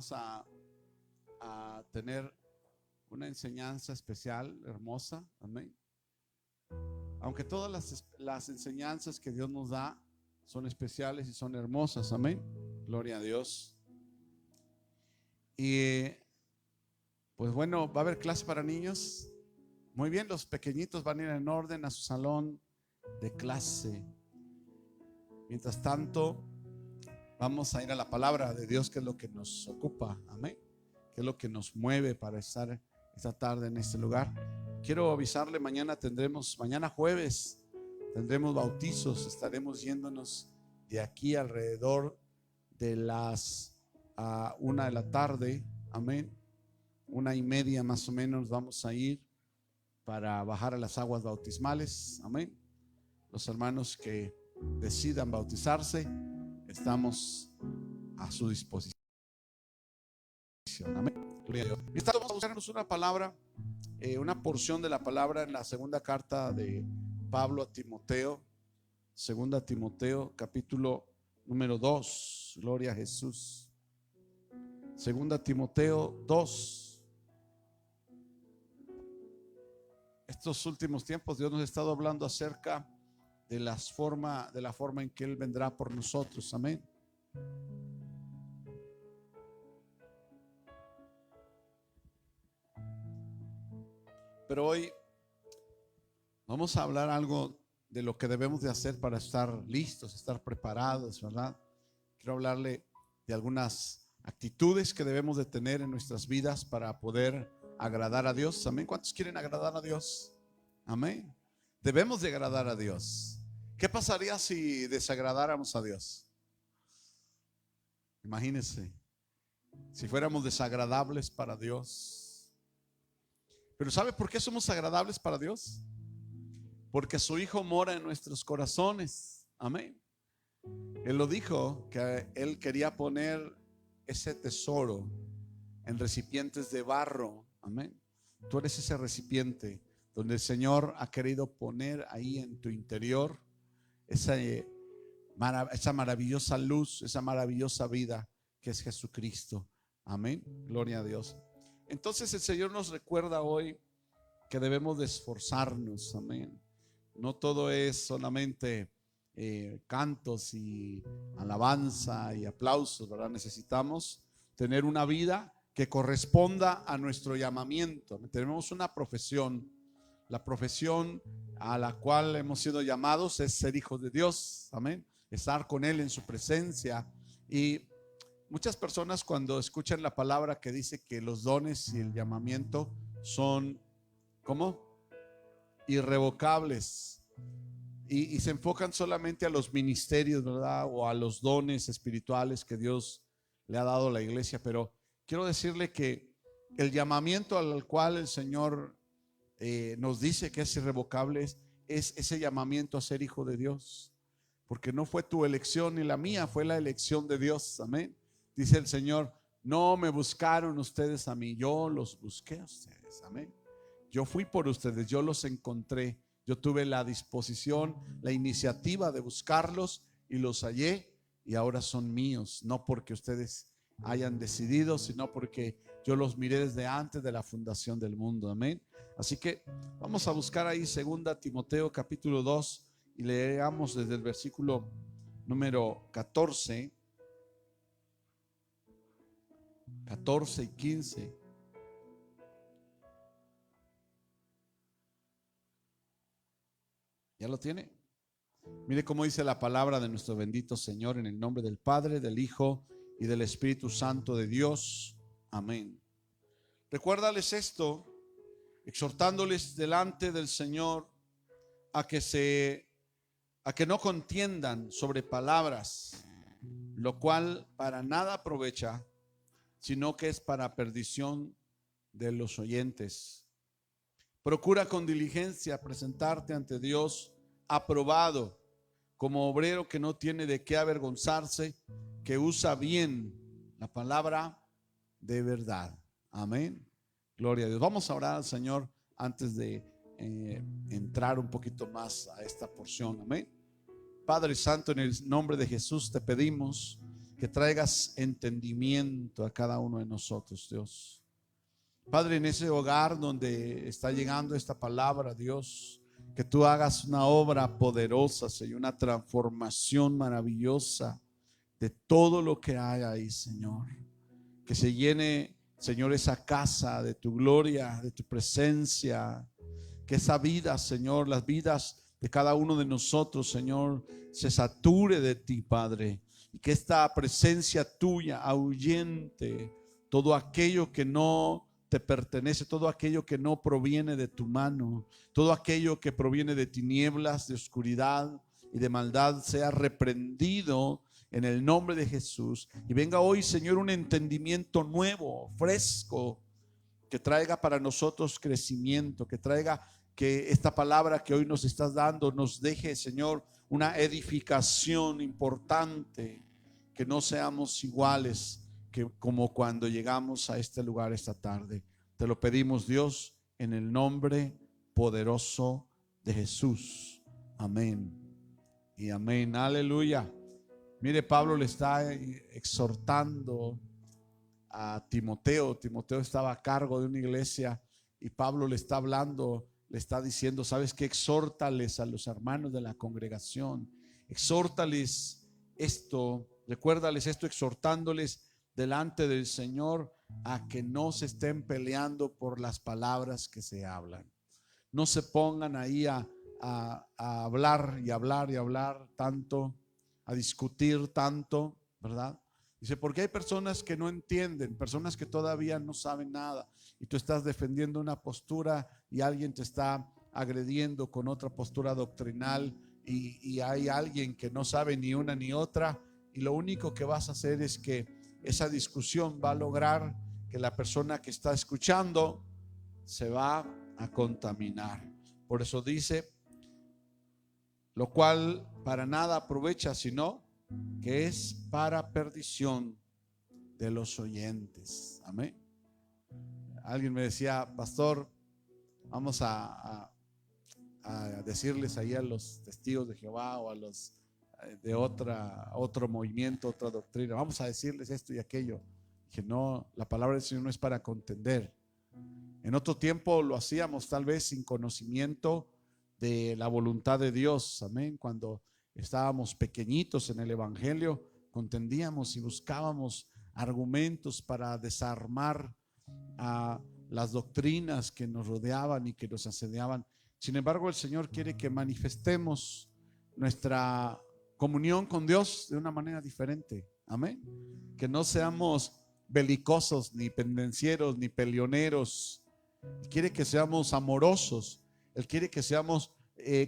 Vamos a tener una enseñanza especial, hermosa, amén. Aunque todas las enseñanzas que Dios nos da son especiales y son hermosas, amén. Gloria a Dios. Y pues bueno, va a haber clase para niños. Muy bien, los pequeñitos van a ir en orden a su salón de clase. Mientras tanto, vamos a ir a la palabra de Dios, que es lo que nos ocupa, amén, que es lo que nos mueve para estar esta tarde en este lugar. Quiero avisarle, mañana jueves, tendremos bautizos. Estaremos yéndonos de aquí alrededor de las 1 de la tarde, amén, 1:30 más o menos. Vamos a ir para bajar a las aguas bautismales, amén. Los hermanos que decidan bautizarse, estamos a su disposición, amén. Vamos a buscarnos una palabra, una porción de la palabra en la segunda carta de Pablo a Timoteo, segunda Timoteo, capítulo número 2. Gloria a Jesús. Segunda Timoteo 2. Estos últimos tiempos Dios nos ha estado hablando acerca de la forma en que Él vendrá por nosotros, amén. Pero hoy vamos a hablar algo de lo que debemos de hacer para estar listos, estar preparados, ¿verdad? Quiero hablarle de algunas actitudes que debemos de tener en nuestras vidas para poder agradar a Dios, amén. ¿Cuántos quieren agradar a Dios? Amén. Debemos de agradar a Dios. ¿Qué pasaría si desagradáramos a Dios? Imagínense, si fuéramos desagradables para Dios. Pero ¿sabe por qué somos agradables para Dios? Porque su Hijo mora en nuestros corazones, amén. Él lo dijo, que Él quería poner ese tesoro en recipientes de barro, amén. Tú eres ese recipiente donde el Señor ha querido poner ahí en tu interior esa maravillosa luz, esa maravillosa vida que es Jesucristo, amén. Gloria a Dios. Entonces el Señor nos recuerda hoy que debemos de esforzarnos, amén. No todo es solamente cantos y alabanza y aplausos, ¿verdad? Necesitamos tener una vida que corresponda a nuestro llamamiento. Tenemos una profesión. La profesión a la cual hemos sido llamados es ser hijos de Dios, amén. Estar con Él en su presencia. Y muchas personas, cuando escuchan la palabra que dice que los dones y el llamamiento son, ¿cómo? Irrevocables. Y se enfocan solamente a los ministerios, ¿verdad? O a los dones espirituales que Dios le ha dado a la iglesia. Pero quiero decirle que el llamamiento al cual el Señor nos dice que es irrevocable es ese llamamiento a ser hijo de Dios. Porque no fue tu elección ni la mía, fue la elección de Dios, amén. Dice el Señor: no me buscaron ustedes a mí, yo los busqué a ustedes, amén. Yo fui por ustedes, yo los encontré. Yo tuve la disposición, la iniciativa de buscarlos y los hallé, y ahora son míos, no porque ustedes hayan decidido, sino porque yo los miré desde antes de la fundación del mundo, amén. Así que vamos a buscar ahí 2 Timoteo capítulo 2 y leamos desde el versículo número 14 y 15. ¿Ya lo tiene? Mire cómo dice la palabra de nuestro bendito Señor, en el nombre del Padre, del Hijo y del Espíritu Santo de Dios. Amén. Recuérdales esto, exhortándoles delante del Señor a que no contiendan sobre palabras, lo cual para nada aprovecha, sino que es para perdición de los oyentes. Procura con diligencia presentarte ante Dios aprobado, como obrero que no tiene de qué avergonzarse, que usa bien la palabra de verdad. Amén. Gloria a Dios. Vamos a orar al Señor antes de entrar un poquito más a esta porción. Amén. Padre Santo, en el nombre de Jesús te pedimos que traigas entendimiento a cada uno de nosotros, Dios. Padre, en ese hogar donde está llegando esta palabra, Dios, que tú hagas una obra poderosa, Señor, una transformación maravillosa de todo lo que hay ahí, Señor. Que se llene, Señor, esa casa de tu gloria, de tu presencia. Que esa vida, Señor, las vidas de cada uno de nosotros, Señor, se sature de ti, Padre. Y que esta presencia tuya ahuyente todo aquello que no te pertenece, todo aquello que no proviene de tu mano, todo aquello que proviene de tinieblas, de oscuridad y de maldad, sea reprendido en el nombre de Jesús. Y venga hoy, Señor, un entendimiento nuevo, fresco, que traiga para nosotros crecimiento, que traiga que esta palabra que hoy nos estás dando nos deje, Señor, una edificación importante, que no seamos iguales que como cuando llegamos a este lugar esta tarde. Te lo pedimos, Dios, en el nombre poderoso de Jesús. Amén y amén. Aleluya. Mire, Pablo le está exhortando a Timoteo. Timoteo estaba a cargo de una iglesia y Pablo le está hablando, le está diciendo, ¿sabes qué? Exhórtales a los hermanos de la congregación, exhórtales esto, recuérdales esto, exhortándoles delante del Señor a que no se estén peleando por las palabras que se hablan. No se pongan ahí a hablar y hablar y hablar tanto, a discutir tanto, ¿verdad? Dice, porque hay personas que no entienden, personas que todavía no saben nada, y tú estás defendiendo una postura y alguien te está agrediendo con otra postura doctrinal, y hay alguien que no sabe ni una ni otra, y lo único que vas a hacer es que esa discusión va a lograr que la persona que está escuchando se va a contaminar. Por eso dice, lo cual para nada aprovecha, sino que es para perdición de los oyentes. Amén. Alguien me decía, pastor, vamos a decirles ahí a los testigos de Jehová o a los de otro movimiento, otra doctrina, vamos a decirles esto y aquello. Dije, no, la palabra del Señor no es para contender. En otro tiempo lo hacíamos tal vez sin conocimiento de la voluntad de Dios. Amén. Cuando estábamos pequeñitos en el evangelio, contendíamos y buscábamos argumentos para desarmar a las doctrinas que nos rodeaban y que nos asediaban. Sin embargo, el Señor quiere que manifestemos nuestra comunión con Dios de una manera diferente. Amén. Que no seamos belicosos, ni pendencieros, ni peleoneros. Quiere que seamos amorosos. Él quiere que seamos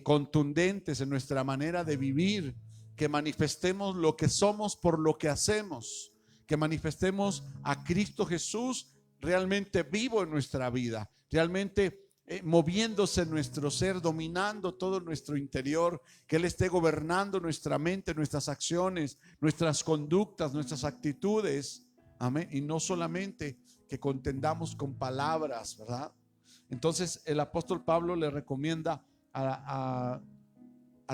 contundentes en nuestra manera de vivir, que manifestemos lo que somos por lo que hacemos, que manifestemos a Cristo Jesús realmente vivo en nuestra vida, realmente moviéndose en nuestro ser, dominando todo nuestro interior, que Él esté gobernando nuestra mente, nuestras acciones, nuestras conductas, nuestras actitudes. Amén. Y no solamente que contendamos con palabras, ¿verdad? Entonces el apóstol Pablo le recomienda a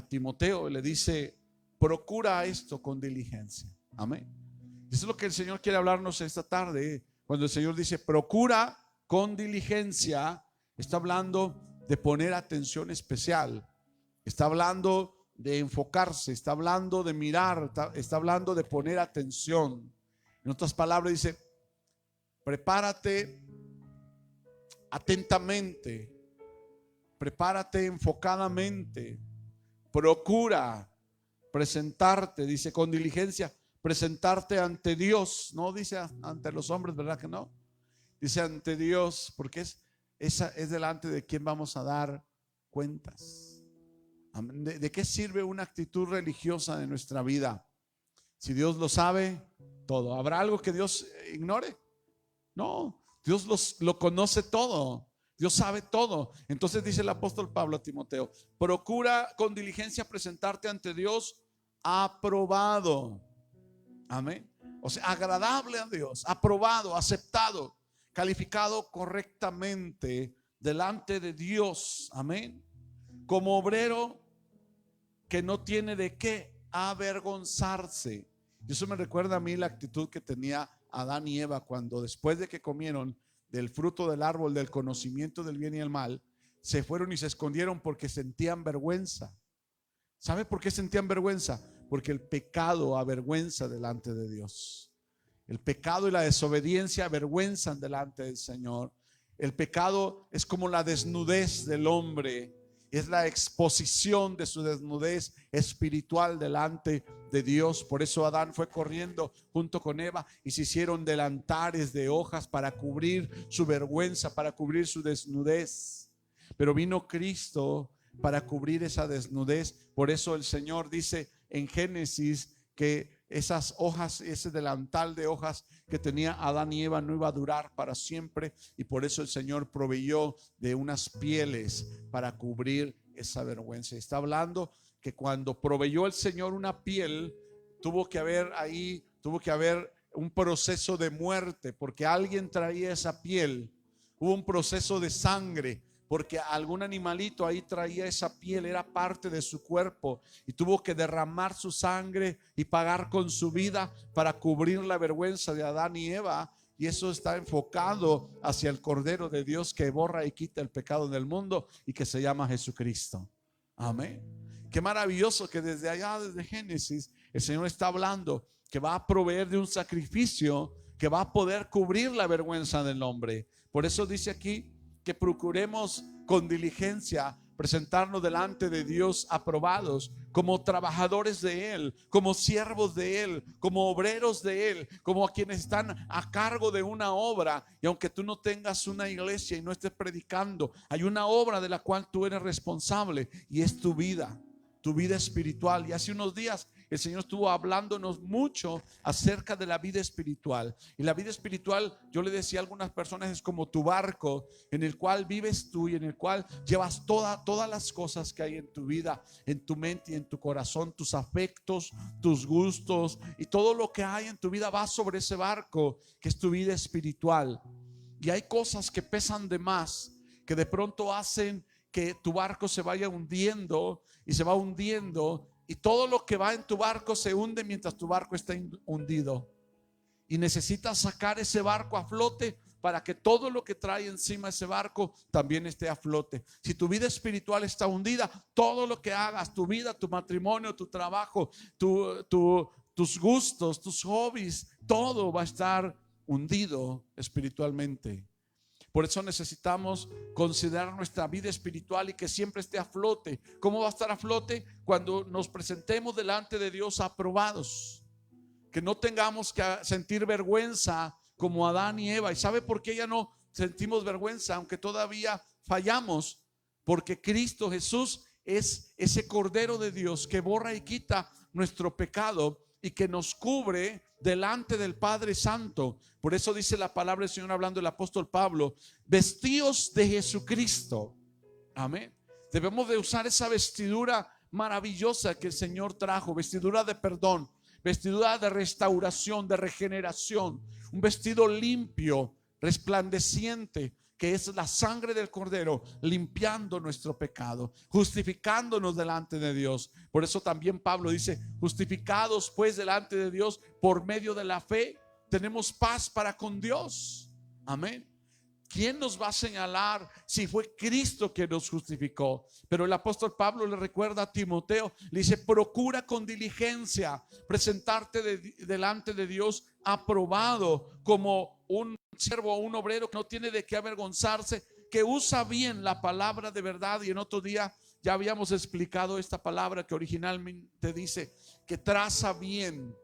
Timoteo, le dice, procura esto con diligencia. Amén. Eso es lo que el Señor quiere hablarnos esta tarde. Cuando el Señor dice procura con diligencia, está hablando de poner atención especial, está hablando de enfocarse, está hablando de mirar, está hablando de poner atención. En otras palabras dice, prepárate atentamente, prepárate enfocadamente, procura presentarte, dice con diligencia, presentarte ante Dios. No dice ante los hombres, ¿verdad que no? Dice ante Dios, porque esa es delante de quien vamos a dar cuentas. ¿De qué sirve una actitud religiosa de nuestra vida? Si Dios lo sabe todo, ¿habrá algo que Dios ignore? No, Dios lo conoce todo. Dios sabe todo. Entonces dice el apóstol Pablo a Timoteo, procura con diligencia presentarte ante Dios aprobado. Amén. O sea, agradable a Dios, aprobado, aceptado, calificado correctamente delante de Dios. Amén. Como obrero que no tiene de qué avergonzarse. Y eso me recuerda a mí la actitud que tenía Adán y Eva cuando después de que comieron del fruto del árbol del conocimiento del bien y el mal, se fueron y se escondieron porque sentían vergüenza. ¿Sabe por qué sentían vergüenza? Porque el pecado avergüenza delante de Dios. El pecado y la desobediencia avergüenzan delante del Señor. El pecado es como la desnudez del hombre, es la exposición de su desnudez espiritual delante de Dios. Por eso Adán fue corriendo junto con Eva y se hicieron delantares de hojas para cubrir su vergüenza, para cubrir su desnudez. Pero vino Cristo para cubrir esa desnudez. Por eso el Señor dice en Génesis que esas hojas, ese delantal de hojas que tenía Adán y Eva no iba a durar para siempre, y por eso el Señor proveyó de unas pieles para cubrir esa vergüenza. Está hablando que cuando proveyó el Señor una piel, tuvo que haber un proceso de muerte, porque alguien traía esa piel. Hubo un proceso de sangre, porque algún animalito ahí traía esa piel, era parte de su cuerpo, y tuvo que derramar su sangre y pagar con su vida para cubrir la vergüenza de Adán y Eva. Y eso está enfocado hacia el Cordero de Dios que borra y quita el pecado del mundo y que se llama Jesucristo. Amén. Qué maravilloso que desde allá, desde Génesis, el Señor está hablando que va a proveer de un sacrificio que va a poder cubrir la vergüenza del hombre. Por eso dice aquí que procuremos con diligencia presentarnos delante de Dios aprobados, como trabajadores de Él, como siervos de Él, como obreros de Él, como a quienes están a cargo de una obra. Y aunque tú no tengas una iglesia y no estés predicando, hay una obra de la cual tú eres responsable, y es tu vida espiritual. Y hace unos días el Señor estuvo hablándonos mucho acerca de la vida espiritual. Y la vida espiritual, yo le decía a algunas personas, es como tu barco en el cual vives tú y en el cual llevas todas las cosas que hay en tu vida, en tu mente y en tu corazón, tus afectos, tus gustos, y todo lo que hay en tu vida va sobre ese barco que es tu vida espiritual. Y hay cosas que pesan de más, que de pronto hacen que tu barco se vaya hundiendo y se va hundiendo, y todo lo que va en tu barco se hunde mientras tu barco está hundido, y necesitas sacar ese barco a flote para que todo lo que trae encima ese barco también esté a flote. Si tu vida espiritual está hundida, todo lo que hagas, tu vida, tu matrimonio, tu trabajo, tus gustos, tus hobbies, todo va a estar hundido espiritualmente. Por eso necesitamos considerar nuestra vida espiritual y que siempre esté a flote. ¿Cómo va a estar a flote? Cuando nos presentemos delante de Dios aprobados. Que no tengamos que sentir vergüenza como Adán y Eva. ¿Y sabe por qué ya no sentimos vergüenza? Aunque todavía fallamos. Porque Cristo Jesús es ese Cordero de Dios que borra y quita nuestro pecado y que nos cubre delante del Padre Santo. Por eso dice la palabra del Señor, hablando el apóstol Pablo: vestíos de Jesucristo. Amén. Debemos de usar esa vestidura maravillosa que el Señor trajo, vestidura de perdón, vestidura de restauración, de regeneración, un vestido limpio, resplandeciente, que es la sangre del Cordero, limpiando nuestro pecado, justificándonos delante de Dios. Por eso también Pablo dice: justificados pues delante de Dios por medio de la fe, tenemos paz para con Dios. Amén. ¿Quién nos va a señalar si fue Cristo que nos justificó? Pero el apóstol Pablo le recuerda a Timoteo, le dice: procura con diligencia presentarte delante de Dios aprobado, como un siervo o un obrero que no tiene de qué avergonzarse, que usa bien la palabra de verdad. Y en otro día ya habíamos explicado esta palabra que originalmente dice que traza bien,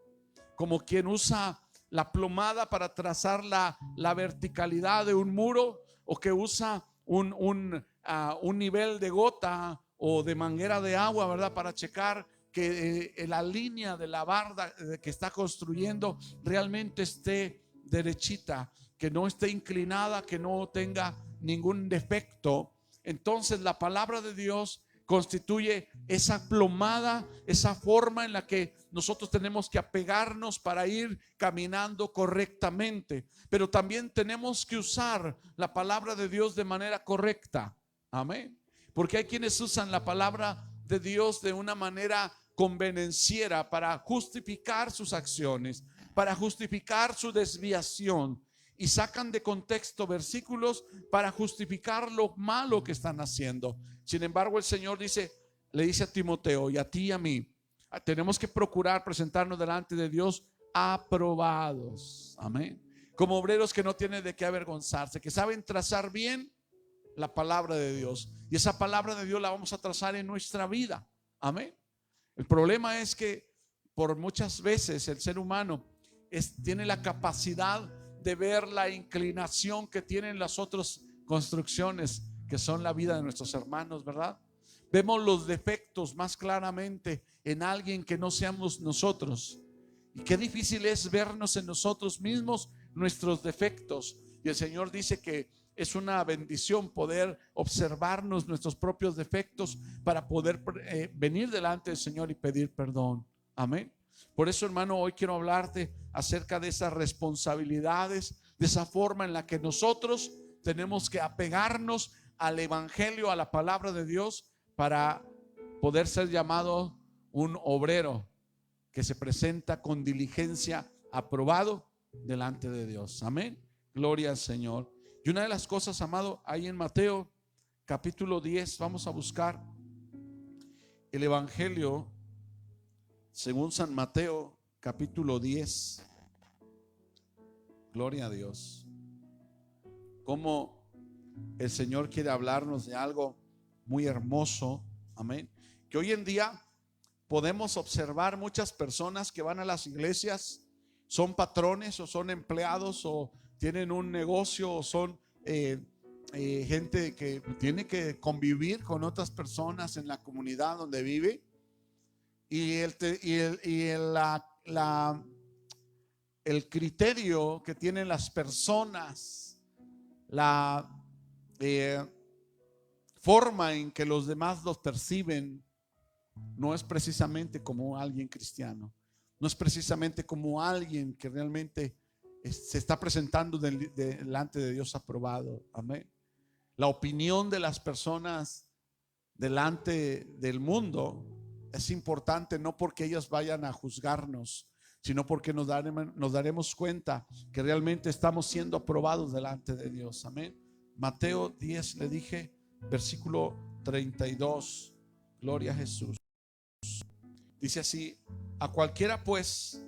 como quien usa la plomada para trazar la verticalidad de un muro, o que usa un nivel de gota o de manguera de agua, ¿verdad?, para checar que la línea de la barda que está construyendo realmente esté derechita, que no esté inclinada, que no tenga ningún defecto. Entonces la palabra de Dios constituye esa plomada, esa forma en la que nosotros tenemos que apegarnos para ir caminando correctamente. Pero también tenemos que usar la palabra de Dios de manera correcta. Amén. Porque hay quienes usan la palabra de Dios de una manera convenenciera para justificar sus acciones, para justificar su desviación, y sacan de contexto versículos para justificar lo malo que están haciendo. Sin embargo, el Señor le dice a Timoteo y a ti y a mí, tenemos que procurar presentarnos delante de Dios aprobados, amén, como obreros que no tienen de qué avergonzarse, que saben trazar bien la palabra de Dios, y esa palabra de Dios la vamos a trazar en nuestra vida, amén. El problema es que por muchas veces el ser humano tiene la capacidad de ver la inclinación que tienen las otras construcciones, que son la vida de nuestros hermanos, ¿verdad? Vemos los defectos más claramente en alguien que no seamos nosotros, y qué difícil es vernos en nosotros mismos nuestros defectos. Y el Señor dice que es una bendición poder observarnos nuestros propios defectos para poder venir delante del Señor y pedir perdón. Amén. Por eso, hermano, hoy quiero hablarte acerca de esas responsabilidades, de esa forma en la que nosotros tenemos que apegarnos al Evangelio, a la palabra de Dios, para poder ser llamado un obrero que se presenta con diligencia, aprobado delante de Dios. Amén. Gloria al Señor. Y una de las cosas, amado, ahí en Mateo capítulo 10, vamos a buscar el Evangelio según San Mateo capítulo 10. Gloria a Dios. Como el Señor quiere hablarnos de algo muy hermoso, amén, que hoy en día podemos observar muchas personas que van a las iglesias, son patrones o son empleados o tienen un negocio o son gente que tiene que convivir con otras personas en la comunidad donde vive, y el criterio que tienen las personas, la forma en que los demás los perciben, no es precisamente como alguien cristiano, no es precisamente como alguien que realmente se está presentando delante de Dios aprobado. Amén. La opinión de las personas delante del mundo es importante, no porque ellas vayan a juzgarnos, sino porque nos daremos cuenta que realmente estamos siendo aprobados delante de Dios. Amén. Mateo 10, le dije, versículo 32. Gloria a Jesús. Dice así: a cualquiera pues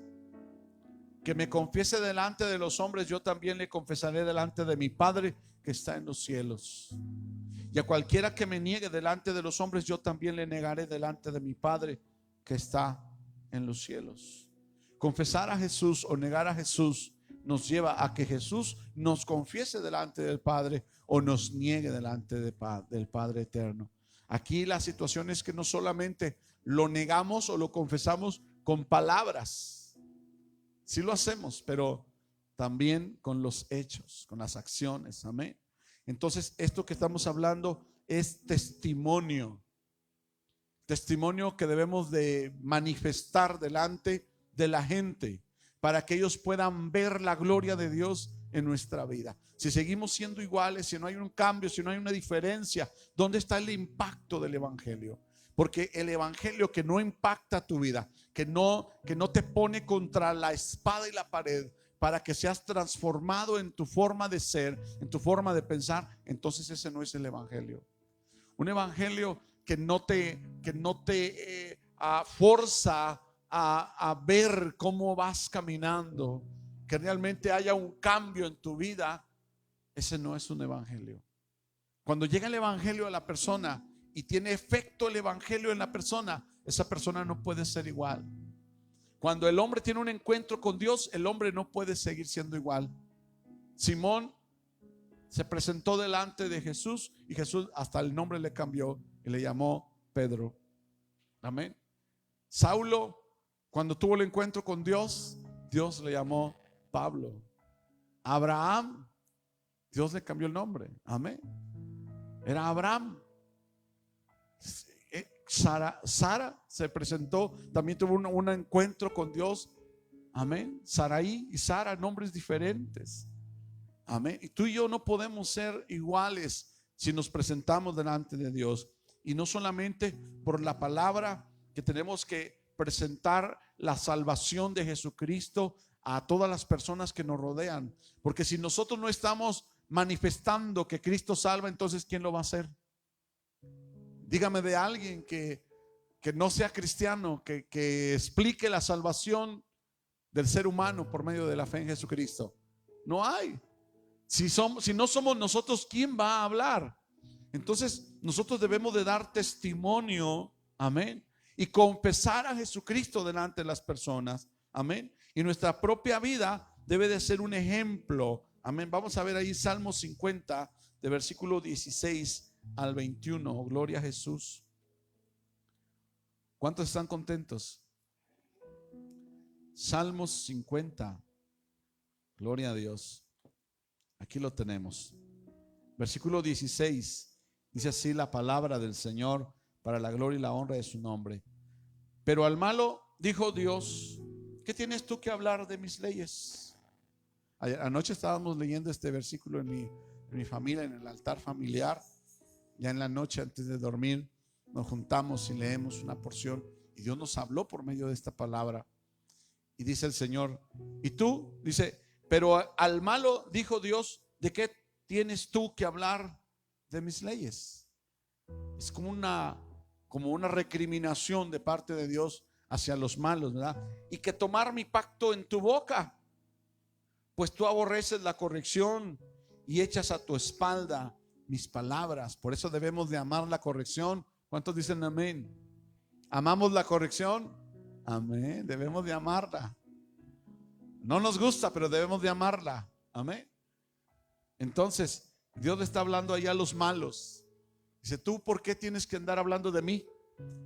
que me confiese delante de los hombres, yo también le confesaré delante de mi Padre que está en los cielos. Y a cualquiera que me niegue delante de los hombres, yo también le negaré delante de mi Padre que está en los cielos. Confesar a Jesús o negar a Jesús nos lleva a que Jesús nos confiese delante del Padre o nos niegue delante del Padre eterno. Aquí la situación es que no solamente lo negamos o lo confesamos con palabras, sí lo hacemos, pero también con los hechos, con las acciones. Amén. Entonces, esto que estamos hablando es testimonio que debemos de manifestar delante de la gente para que ellos puedan ver la gloria de Dios en nuestra vida. Si seguimos siendo iguales, si no hay un cambio, si no hay una diferencia, ¿dónde está el impacto del Evangelio? Porque el Evangelio que no impacta tu vida, que no te pone contra la espada y la pared para que seas transformado en tu forma de ser, en tu forma de pensar, entonces ese no es el Evangelio. Un Evangelio que no te forza a ver cómo vas caminando, que realmente haya un cambio en tu vida, ese no es un Evangelio. Cuando llega el Evangelio a la persona y tiene efecto el Evangelio en la persona, esa persona no puede ser igual. Cuando el hombre tiene un encuentro con Dios, el hombre no puede seguir siendo igual. Simón se presentó delante de Jesús y Jesús hasta el nombre le cambió y le llamó Pedro. Amén. Saulo, cuando tuvo el encuentro con Dios, Dios le llamó Pablo. Abraham, Dios le cambió el nombre. Amén. Era Abraham. Sara se presentó, también tuvo un encuentro con Dios. Amén. Saraí y Sara, nombres diferentes. Amén. Y tú y yo no podemos ser iguales si nos presentamos delante de Dios. Y no solamente por la palabra que tenemos que presentar la salvación de Jesucristo a todas las personas que nos rodean. Porque si nosotros no estamos manifestando que Cristo salva, entonces ¿quién lo va a hacer? Dígame de alguien que no sea cristiano, que explique la salvación del ser humano por medio de la fe en Jesucristo. No hay. Si no somos nosotros, ¿quién va a hablar? Entonces nosotros debemos de dar testimonio, amén, y confesar a Jesucristo delante de las personas, amén. Y nuestra propia vida debe de ser un ejemplo, amén. Vamos a ver ahí Salmo 50, de versículo 16 al 21. Gloria a Jesús. ¿Cuántos están contentos? Salmos 50. Gloria a Dios. Aquí lo tenemos. Versículo 16. Dice así la palabra del Señor, para la gloria y la honra de su nombre. Pero al malo dijo Dios: ¿qué tienes tú que hablar de mis leyes? Anoche estábamos leyendo este versículo en mi familia, en el altar familiar. Ya en la noche, antes de dormir, nos juntamos y leemos una porción, y Dios nos habló por medio de esta palabra. Y dice el Señor, y tú, dice, pero al malo dijo Dios: ¿de qué tienes tú que hablar de mis leyes? Es como una recriminación de parte de Dios hacia los malos, ¿verdad? Y que tomar mi pacto en tu boca, pues tú aborreces la corrección y echas a tu espalda mis palabras. Por eso debemos de amar la corrección. ¿Cuántos dicen amén? ¿Amamos la corrección? Amén, debemos de amarla. No nos gusta, pero debemos de amarla. Amén. Entonces Dios le está hablando allá a los malos. Dice: ¿tú por qué tienes que andar hablando de mí?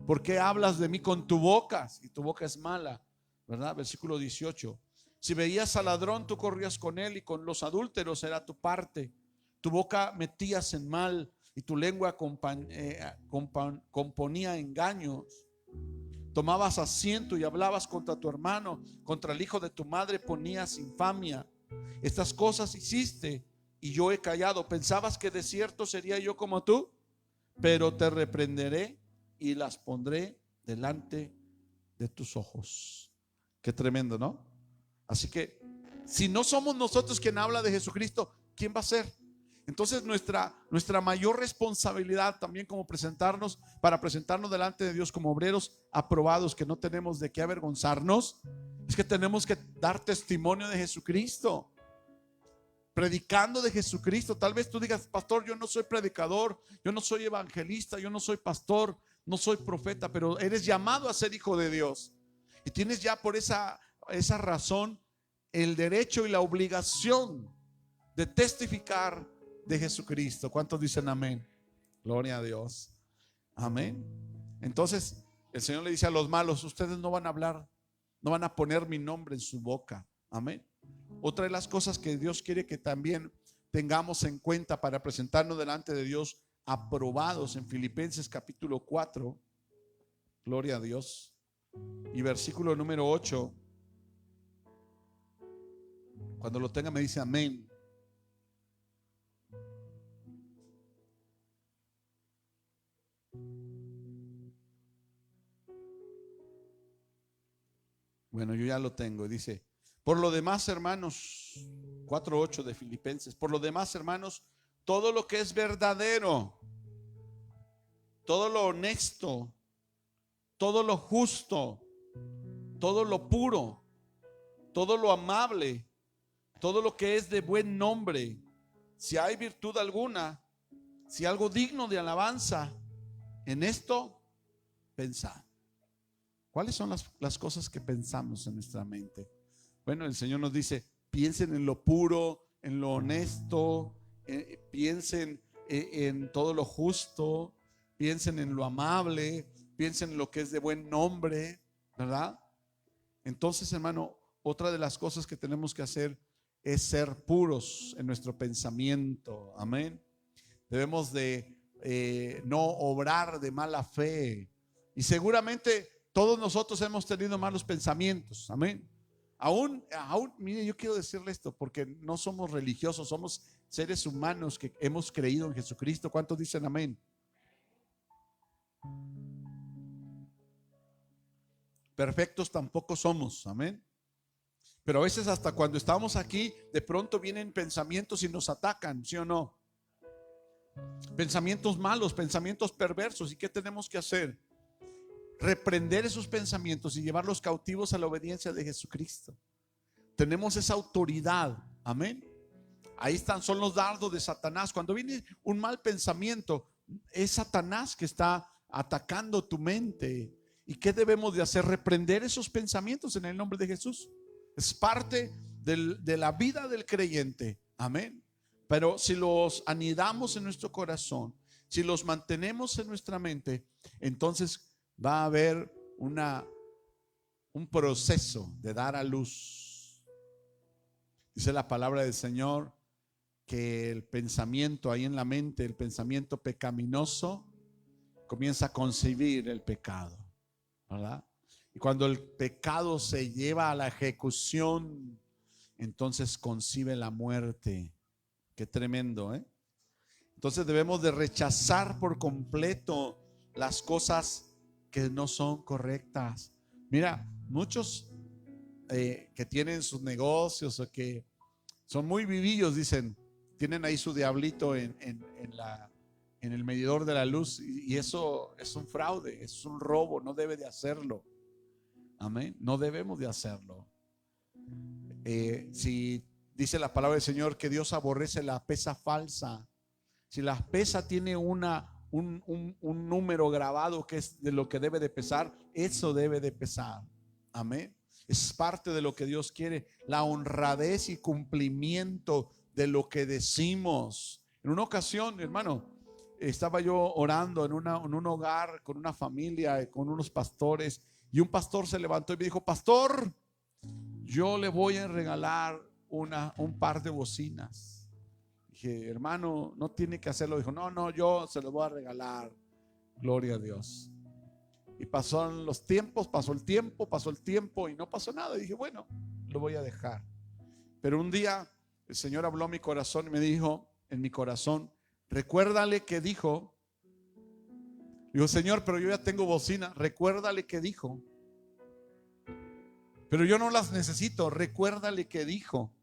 ¿Por qué hablas de mí con tu boca? Y tu boca es mala, ¿verdad? Versículo 18. Si veías al ladrón, tú corrías con él, y con los adúlteros era tu parte. Tu boca metías en mal, y tu lengua componía engaños. Tomabas asiento y hablabas contra tu hermano, contra el hijo de tu madre ponías infamia. Estas cosas hiciste y yo he callado. ¿Pensabas que de cierto sería yo como tú? Pero te reprenderé y las pondré delante de tus ojos. Qué tremendo, ¿no? Así que si no somos nosotros quien habla de Jesucristo, ¿quién va a ser? Entonces nuestra mayor responsabilidad también, como para presentarnos delante de Dios como obreros aprobados, que no tenemos de qué avergonzarnos, es que tenemos que dar testimonio de Jesucristo, predicando de Jesucristo. Tal vez tú digas: pastor, yo no soy predicador, yo no soy evangelista, yo no soy pastor, no soy profeta, pero eres llamado a ser hijo de Dios, y tienes ya por esa razón el derecho y la obligación de testificar de Jesucristo. ¿Cuántos dicen amén? Gloria a Dios. Amén. Entonces el Señor le dice a los malos: ustedes no van a hablar, no van a poner mi nombre en su boca. Amén. Otra de las cosas que Dios quiere que también tengamos en cuenta para presentarnos delante de Dios aprobados, en Filipenses capítulo 4, gloria a Dios, y versículo número 8. Cuando lo tenga me dice amén. Bueno, yo ya lo tengo. Dice: por lo demás, hermanos, 4:8 de Filipenses, por lo demás, hermanos, todo lo que es verdadero, todo lo honesto, todo lo justo, todo lo puro, todo lo amable, todo lo que es de buen nombre, si hay virtud alguna, si algo digno de alabanza, en esto pensad. ¿Cuáles son las cosas que pensamos en nuestra mente? Bueno, el Señor nos dice: piensen en lo puro, en lo honesto, piensen en todo lo justo, piensen en lo amable, piensen en lo que es de buen nombre, ¿verdad? Entonces, hermano, otra de las cosas que tenemos que hacer es ser puros en nuestro pensamiento. Amén. Debemos de no obrar de mala fe. Y seguramente todos nosotros hemos tenido malos pensamientos. Amén. Aún, mire, yo quiero decirle esto, porque no somos religiosos, somos seres humanos que hemos creído en Jesucristo. ¿Cuántos dicen amén? Perfectos tampoco somos, amén. Pero a veces hasta cuando estamos aquí, de pronto vienen pensamientos y nos atacan, ¿sí o no? Pensamientos malos, pensamientos perversos. ¿Y qué tenemos que hacer? Reprender esos pensamientos y llevarlos cautivos a la obediencia de Jesucristo. Tenemos esa autoridad, amén. Ahí están, son los dardos de Satanás. Cuando viene un mal pensamiento, es Satanás que está atacando tu mente. ¿Y qué debemos de hacer? Reprender esos pensamientos en el nombre de Jesús. Es parte de la vida del creyente, amén. Pero si los anidamos en nuestro corazón, si los mantenemos en nuestra mente, entonces va a haber un proceso de dar a luz. Dice la palabra del Señor que el pensamiento ahí en la mente, el pensamiento pecaminoso, comienza a concebir el pecado, ¿verdad? Y cuando el pecado se lleva a la ejecución, entonces concibe la muerte. Qué tremendo, ¿eh? Entonces debemos de rechazar por completo las cosas que no son correctas. Mira, muchos que tienen sus negocios o que son muy vivillos, dicen, tienen ahí su diablito en el medidor de la luz, y eso es un fraude, es un robo, no debe de hacerlo. Amén, no debemos de hacerlo. Si dice la palabra del Señor que Dios aborrece la pesa falsa, si la pesa tiene un número grabado que es de lo que debe de pesar, eso debe de pesar. Amén. Es parte de lo que Dios quiere, la honradez y cumplimiento de lo que decimos. En una ocasión, hermano, estaba yo orando en un hogar con una familia, con unos pastores, y un pastor se levantó y me dijo: pastor, yo le voy a regalar un par de bocinas. Dije: hermano, no tiene que hacerlo. Dijo: no, yo se los voy a regalar. Gloria a Dios. Y pasaron los tiempos, pasó el tiempo y no pasó nada. Y dije: bueno, lo voy a dejar. Pero un día el Señor habló a mi corazón y me dijo en mi corazón: recuérdale que dijo. Digo: Señor, pero yo ya tengo bocina. Recuérdale que dijo. Pero yo no las necesito. Recuérdale que dijo.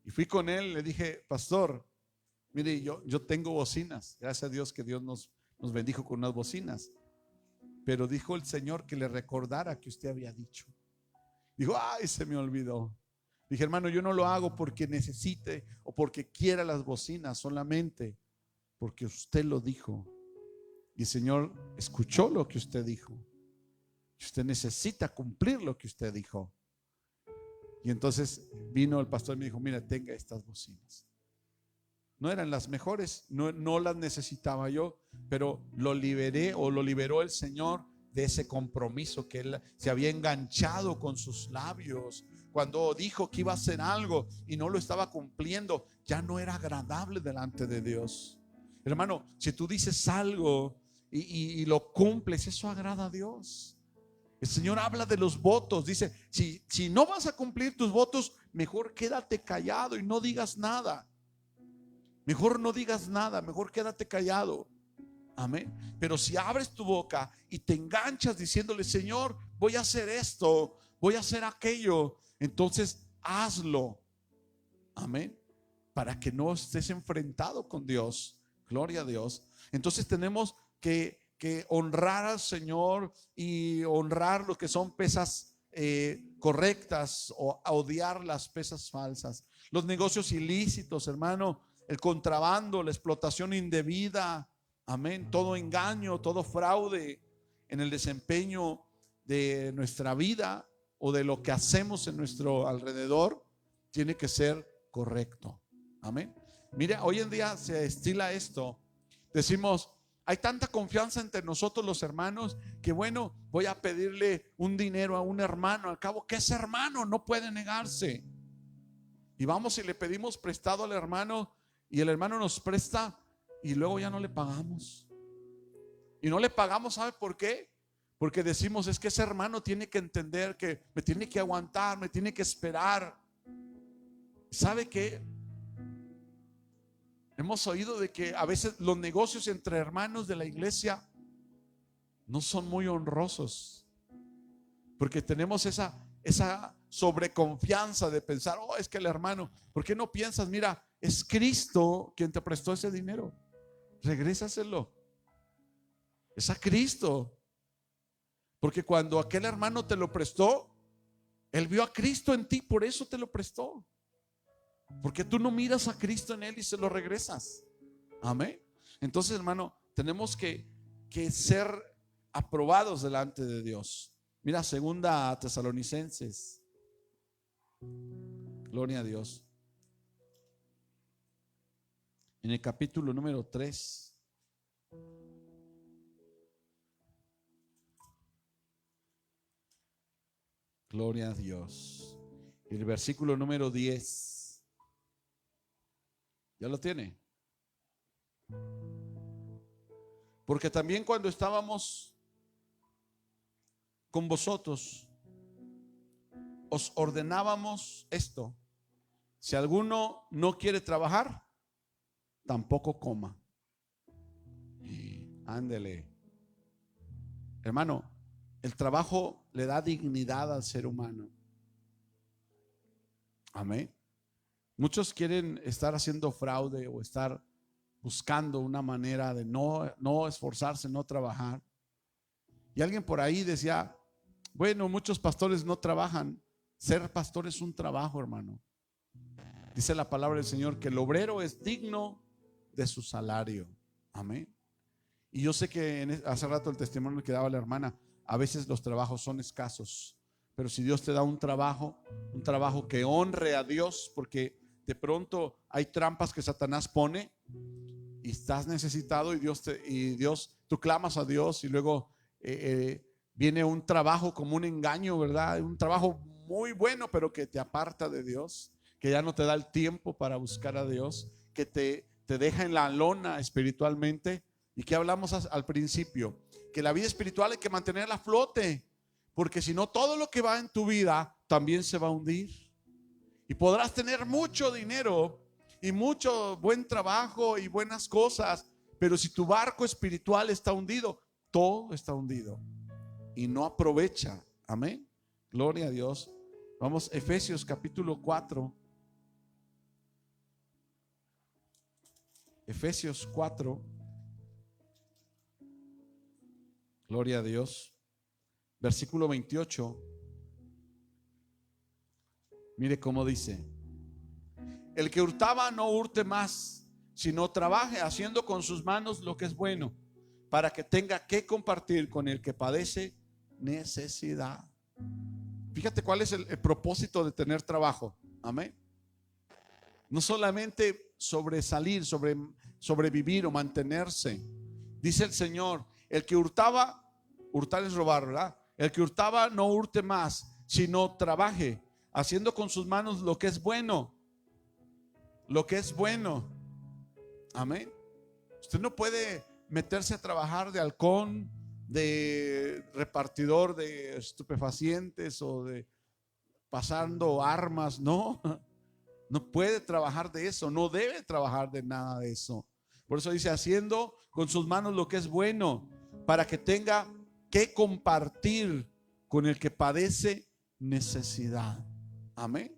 Y fui con él, le dije: pastor, mire, yo tengo bocinas. Gracias a Dios que Dios nos bendijo con unas bocinas. Pero dijo el Señor que le recordara que usted había dicho. Dijo: ay, se me olvidó. Dije: hermano, yo no lo hago porque necesite o porque quiera las bocinas, solamente porque usted lo dijo. Y el Señor escuchó lo que usted dijo. Y usted necesita cumplir lo que usted dijo. Y entonces vino el pastor y me dijo: mira, tenga estas bocinas. No eran las mejores, no las necesitaba yo, pero lo liberé, o lo liberó el Señor de ese compromiso que él se había enganchado con sus labios. Cuando dijo que iba a hacer algo y no lo estaba cumpliendo, ya no era agradable delante de Dios. Hermano, si tú dices algo y lo cumples, eso agrada a Dios. El Señor habla de los votos. Dice: si no vas a cumplir tus votos, mejor quédate callado y no digas nada. Mejor no digas nada, mejor quédate callado. Amén. Pero si abres tu boca y te enganchas diciéndole: Señor, voy a hacer esto, voy a hacer aquello, entonces hazlo. Amén. Para que no estés enfrentado con Dios. Gloria a Dios. Entonces tenemos que honrar al Señor y honrar lo que son pesas correctas, o odiar las pesas falsas. Los negocios ilícitos, hermano, el contrabando, la explotación indebida, amén, todo engaño, todo fraude en el desempeño de nuestra vida o de lo que hacemos en nuestro alrededor, tiene que ser correcto. Amén. Mira, hoy en día se estila esto. Decimos: hay tanta confianza entre nosotros los hermanos que, bueno, voy a pedirle un dinero a un hermano. Al cabo que ese hermano no puede negarse. Y vamos y le pedimos prestado al hermano, y el hermano nos presta y luego ya no le pagamos. Y no le pagamos, ¿sabe por qué? Porque decimos: es que ese hermano tiene que entender que me tiene que aguantar, me tiene que esperar. ¿Sabe qué? Hemos oído de que a veces los negocios entre hermanos de la iglesia no son muy honrosos. porque tenemos esa sobreconfianza de pensar, oh, es que el hermano, ¿por qué no piensas? Mira, es Cristo quien te prestó ese dinero, regrésaselo, es a Cristo, porque cuando aquel hermano te lo prestó, él vio a Cristo en ti, por eso te lo prestó, porque tú no miras a Cristo en él y se lo regresas. Amén. Entonces, hermano, tenemos que ser aprobados delante de Dios. Mira, segunda a Tesalonicenses. Gloria a Dios. En el capítulo número 3. Gloria a Dios. El versículo número 10. ¿Ya lo tiene? Porque también cuando estábamos con vosotros, os ordenábamos esto: si alguno no quiere trabajar, tampoco coma. Ándele, hermano, el trabajo le da dignidad al ser humano. Amén. Muchos quieren estar haciendo fraude o estar buscando una manera de no esforzarse, no trabajar. Y alguien por ahí decía, bueno, muchos pastores no trabajan. Ser pastor es un trabajo, hermano. Dice la palabra del Señor que el obrero es digno de su salario. Amén. Y yo sé que hace rato el testimonio que daba la hermana, a veces los trabajos son escasos, pero si Dios te da un trabajo que honre a Dios, porque de pronto hay trampas que Satanás pone y estás necesitado y Dios, tú clamas a Dios y luego viene un trabajo como un engaño, ¿verdad? Un trabajo muy bueno, pero que te aparta de Dios, que ya no te da el tiempo para buscar a Dios, que te deja en la lona espiritualmente. ¿Y que hablamos al principio? Que la vida espiritual hay que mantenerla a flote, porque si no, todo lo que va en tu vida también se va a hundir. Y podrás tener mucho dinero y mucho buen trabajo y buenas cosas, pero si tu barco espiritual está hundido, todo está hundido y no aprovecha. Amén. Gloria a Dios. Vamos, Efesios capítulo 4. Efesios 4. Gloria a Dios. Versículo 28. Mire cómo dice: el que hurtaba no hurte más, sino trabaje haciendo con sus manos lo que es bueno, para que tenga que compartir con el que padece necesidad. Fíjate cuál es el propósito de tener trabajo. Amén. No solamente sobresalir, sobrevivir o mantenerse. Dice el Señor, el que hurtaba, hurtar es robar, ¿verdad? El que hurtaba no hurte más, sino trabaje haciendo con sus manos lo que es bueno. Lo que es bueno. Amén. Usted no puede meterse a trabajar de halcón, de repartidor de estupefacientes o de pasando armas. No, no puede trabajar de eso, no debe trabajar de nada de eso. Por eso dice, haciendo con sus manos lo que es bueno, para que tenga que compartir con el que padece necesidad. Amén.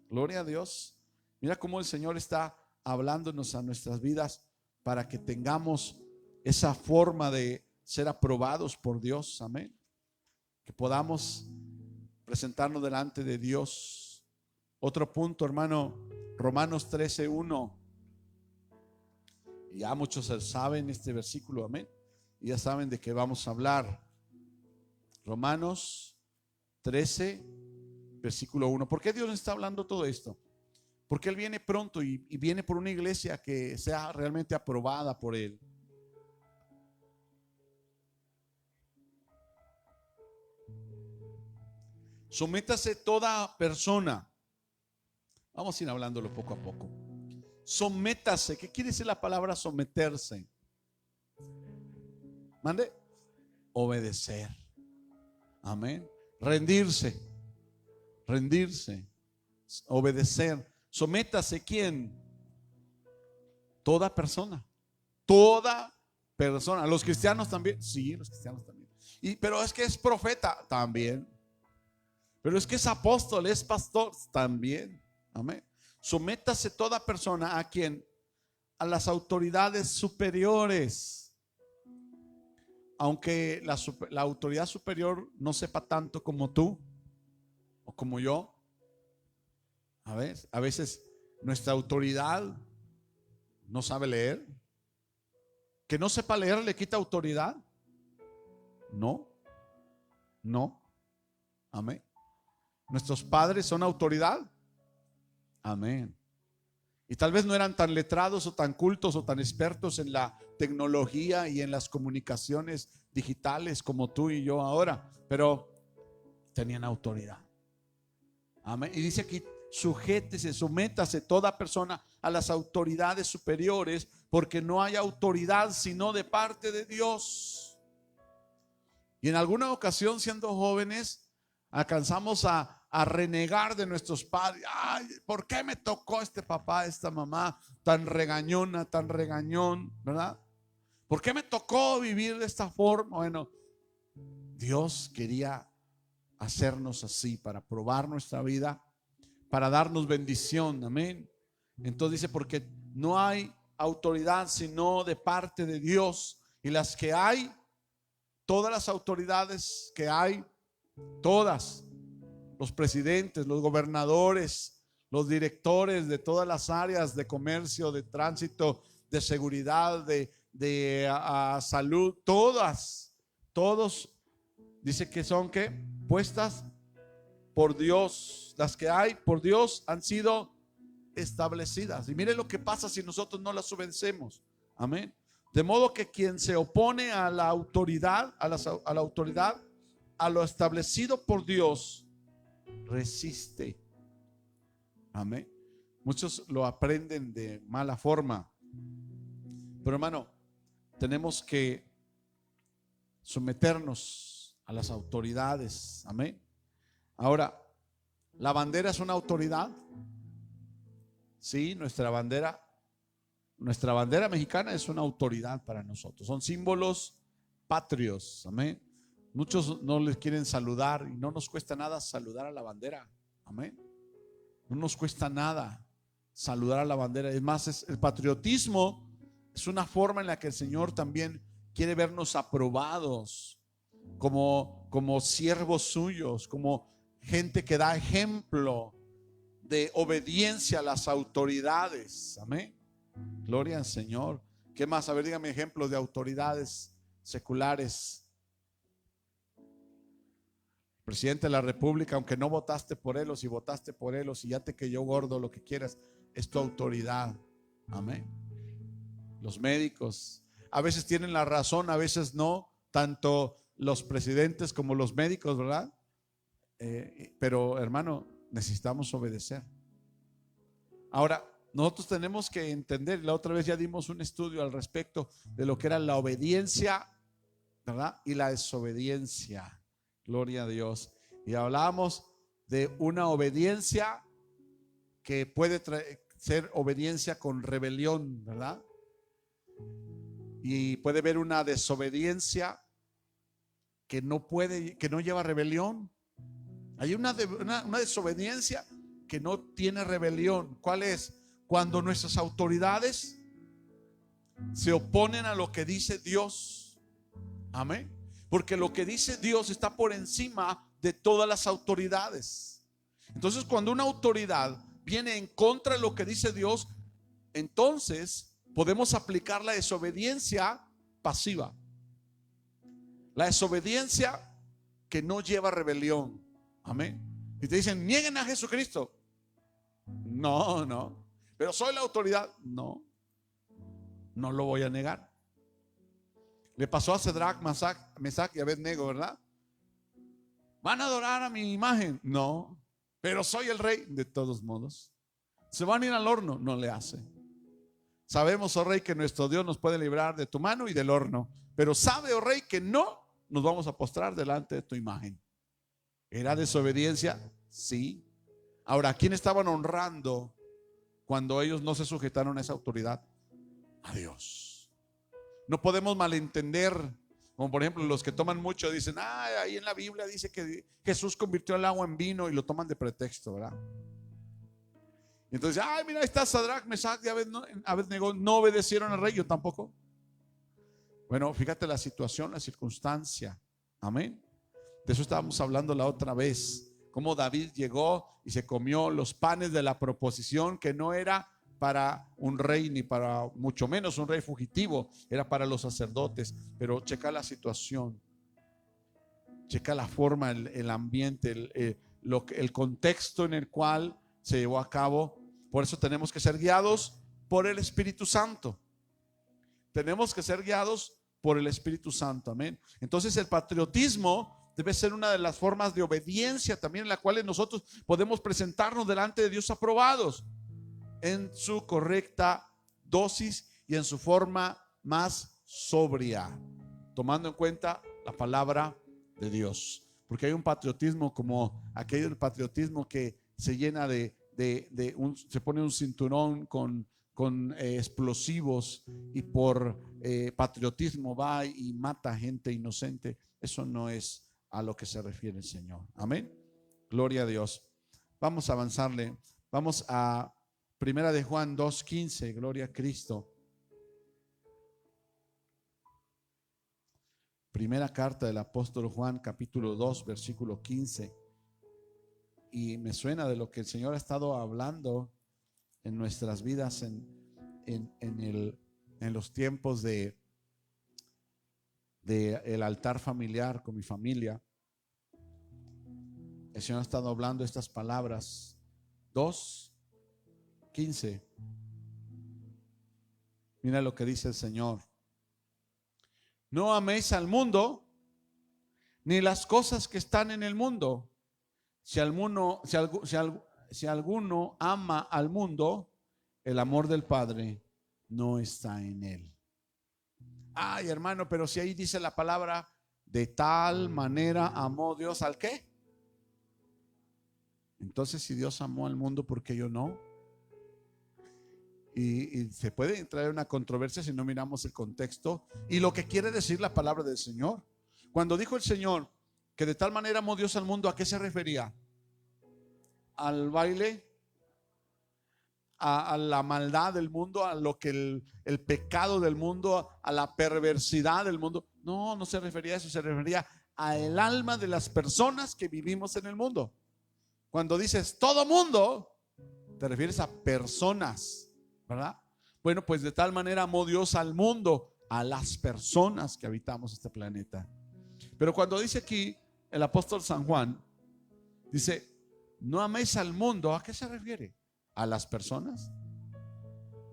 Gloria a Dios. Mira cómo el Señor está hablándonos a nuestras vidas para que tengamos esa forma de ser aprobados por Dios. Amén. Que podamos presentarnos delante de Dios. Otro punto, hermano, Romanos 13:1. Ya muchos saben este versículo, amén. Y ya saben de qué vamos a hablar. Romanos 13, versículo 1. ¿Por qué Dios está hablando todo esto? Porque Él viene pronto y viene por una iglesia que sea realmente aprobada por Él. Sométase toda persona. Vamos a ir hablándolo poco a poco. Sométase. ¿Qué quiere decir la palabra someterse? Mande. Obedecer. Amén. Rendirse. Rendirse. Obedecer. Sométase. ¿Quién? Toda persona. Toda persona. Los cristianos también. Sí, los cristianos también. Pero es que es profeta también. Pero es que es apóstol, es pastor también. Amén. Sométase toda persona a quien, a las autoridades superiores. Aunque la autoridad superior no sepa tanto como tú o como yo. A veces nuestra autoridad no sabe leer. Que no sepa leer le quita autoridad. No, no. Amén. Nuestros padres son autoridad. Amén. Y tal vez no eran tan letrados o tan cultos o tan expertos en la tecnología y en las comunicaciones digitales como tú y yo ahora, pero tenían autoridad. Amén. Y dice aquí, sujétese, sométase toda persona a las autoridades superiores, porque no hay autoridad sino de parte de Dios. Y en alguna ocasión, siendo jóvenes, alcanzamos a renegar de nuestros padres. Ay, ¿por qué me tocó este papá, esta mamá tan regañona, tan regañón, verdad? ¿Por qué me tocó vivir de esta forma? Bueno, Dios quería hacernos así para probar nuestra vida, para darnos bendición. Amén. Entonces dice, porque no hay autoridad sino de parte de Dios, y las que hay, todas las autoridades que hay, todas, los presidentes, los gobernadores, los directores de todas las áreas de comercio, de tránsito, de seguridad, de salud, todos, dice que son ¿qué? Puestas por Dios. Las que hay por Dios han sido establecidas. Y mire lo que pasa si nosotros no las obedecemos. Amén. De modo que quien se opone a la autoridad, a la autoridad, a lo establecido por Dios, resiste. Amén. Muchos lo aprenden de mala forma. Pero hermano, tenemos que someternos a las autoridades. Amén. Ahora, ¿la bandera es una autoridad? Sí, nuestra bandera mexicana es una autoridad para nosotros. Son símbolos patrios. Amén. Muchos no les quieren saludar y no nos cuesta nada saludar a la bandera. Amén. No nos cuesta nada saludar a la bandera. Es más, el patriotismo es una forma en la que el Señor también quiere vernos aprobados como siervos suyos, como gente que da ejemplo de obediencia a las autoridades. Amén. Gloria al Señor. ¿Qué más? A ver, dígame ejemplos de autoridades seculares. Presidente de la República, aunque no votaste por él, o si votaste por él, o si ya te cayó gordo, lo que quieras, es tu autoridad. Amén. Los médicos a veces tienen la razón, a veces no, tanto los presidentes como los médicos, ¿verdad? Pero hermano, necesitamos obedecer. Ahora, nosotros tenemos que entender, la otra vez ya dimos un estudio al respecto de lo que era la obediencia, ¿verdad? Y la desobediencia. Gloria a Dios. Y hablábamos de una obediencia que puede ser obediencia con rebelión, ¿verdad? Y puede haber una desobediencia que no lleva rebelión. Hay una desobediencia que no tiene rebelión. ¿Cuál es? Cuando nuestras autoridades se oponen a lo que dice Dios. Amén. Porque lo que dice Dios está por encima de todas las autoridades. Entonces, cuando una autoridad viene en contra de lo que dice Dios, entonces podemos aplicar la desobediencia pasiva. La desobediencia que no lleva rebelión. Amén. Y te dicen, nieguen a Jesucristo. No. Pero soy la autoridad. No lo voy a negar. Le pasó a Sadrach, Mesach y Abednego, ¿verdad? ¿Van a adorar a mi imagen? No. Pero soy el rey. De todos modos. ¿Se van a ir al horno? No le hace. Sabemos, oh rey, que nuestro Dios nos puede librar de tu mano y del horno. Pero sabe, oh rey, que no nos vamos a postrar delante de tu imagen. ¿Era desobediencia? Sí. Ahora, ¿a quién estaban honrando cuando ellos no se sujetaron a esa autoridad? A Dios. No podemos malentender Como por ejemplo los que toman mucho dicen, ahí en la Biblia dice que Jesús convirtió el agua en vino, y lo toman de pretexto, ¿verdad? Entonces, mira, ahí está Sadrach, Mesach y Abednego, no obedecieron al rey, yo tampoco. Bueno, fíjate la situación, la circunstancia. Amén. De eso estábamos hablando la otra vez. Cómo David llegó y se comió los panes de la proposición, que no era para un rey, ni para mucho menos un rey fugitivo, era para los sacerdotes. Pero checa la situación, checa la forma, el ambiente, el contexto en el cual se llevó a cabo. Por eso tenemos que ser guiados por el Espíritu Santo. Tenemos que ser guiados por el Espíritu Santo, amén. Entonces el patriotismo debe ser una de las formas de obediencia también, en la cual nosotros podemos presentarnos delante de Dios aprobados en su correcta dosis y en su forma más sobria, tomando en cuenta la palabra de Dios. Porque hay un patriotismo como aquel patriotismo que se llena se pone un cinturón con explosivos, y por patriotismo va y mata gente inocente. Eso no es a lo que se refiere el Señor. Amén. Gloria a Dios. Vamos a avanzarle. Vamos a Primera de Juan 2:15. Gloria a Cristo. Primera carta del apóstol Juan, capítulo 2, versículo 15. Y me suena de lo que el Señor ha estado hablando en nuestras vidas en los tiempos de el altar familiar con mi familia. El Señor ha estado hablando estas palabras. 2:15. Mira lo que dice el Señor: no améis al mundo, ni las cosas que están en el mundo. Si alguno ama al mundo, el amor del Padre no está en él. Ay, hermano, pero si ahí dice la palabra, de tal manera amó Dios al ¿qué? Entonces, si Dios amó al mundo, ¿por qué yo no? Y se puede entrar en una controversia si no miramos el contexto y lo que quiere decir la palabra del Señor. Cuando dijo el Señor que de tal manera amó Dios al mundo, ¿a qué se refería? ¿Al baile? ¿A la maldad del mundo? ¿A lo que el pecado del mundo? ¿A la perversidad del mundo? No, no se refería a eso, se refería al alma de las personas que vivimos en el mundo. Cuando dices todo mundo, te refieres a personas, ¿verdad? Bueno, pues de tal manera amó Dios al mundo, a las personas que habitamos este planeta. Pero cuando dice aquí el apóstol San Juan, dice, no améis al mundo, ¿a qué se refiere? ¿A las personas?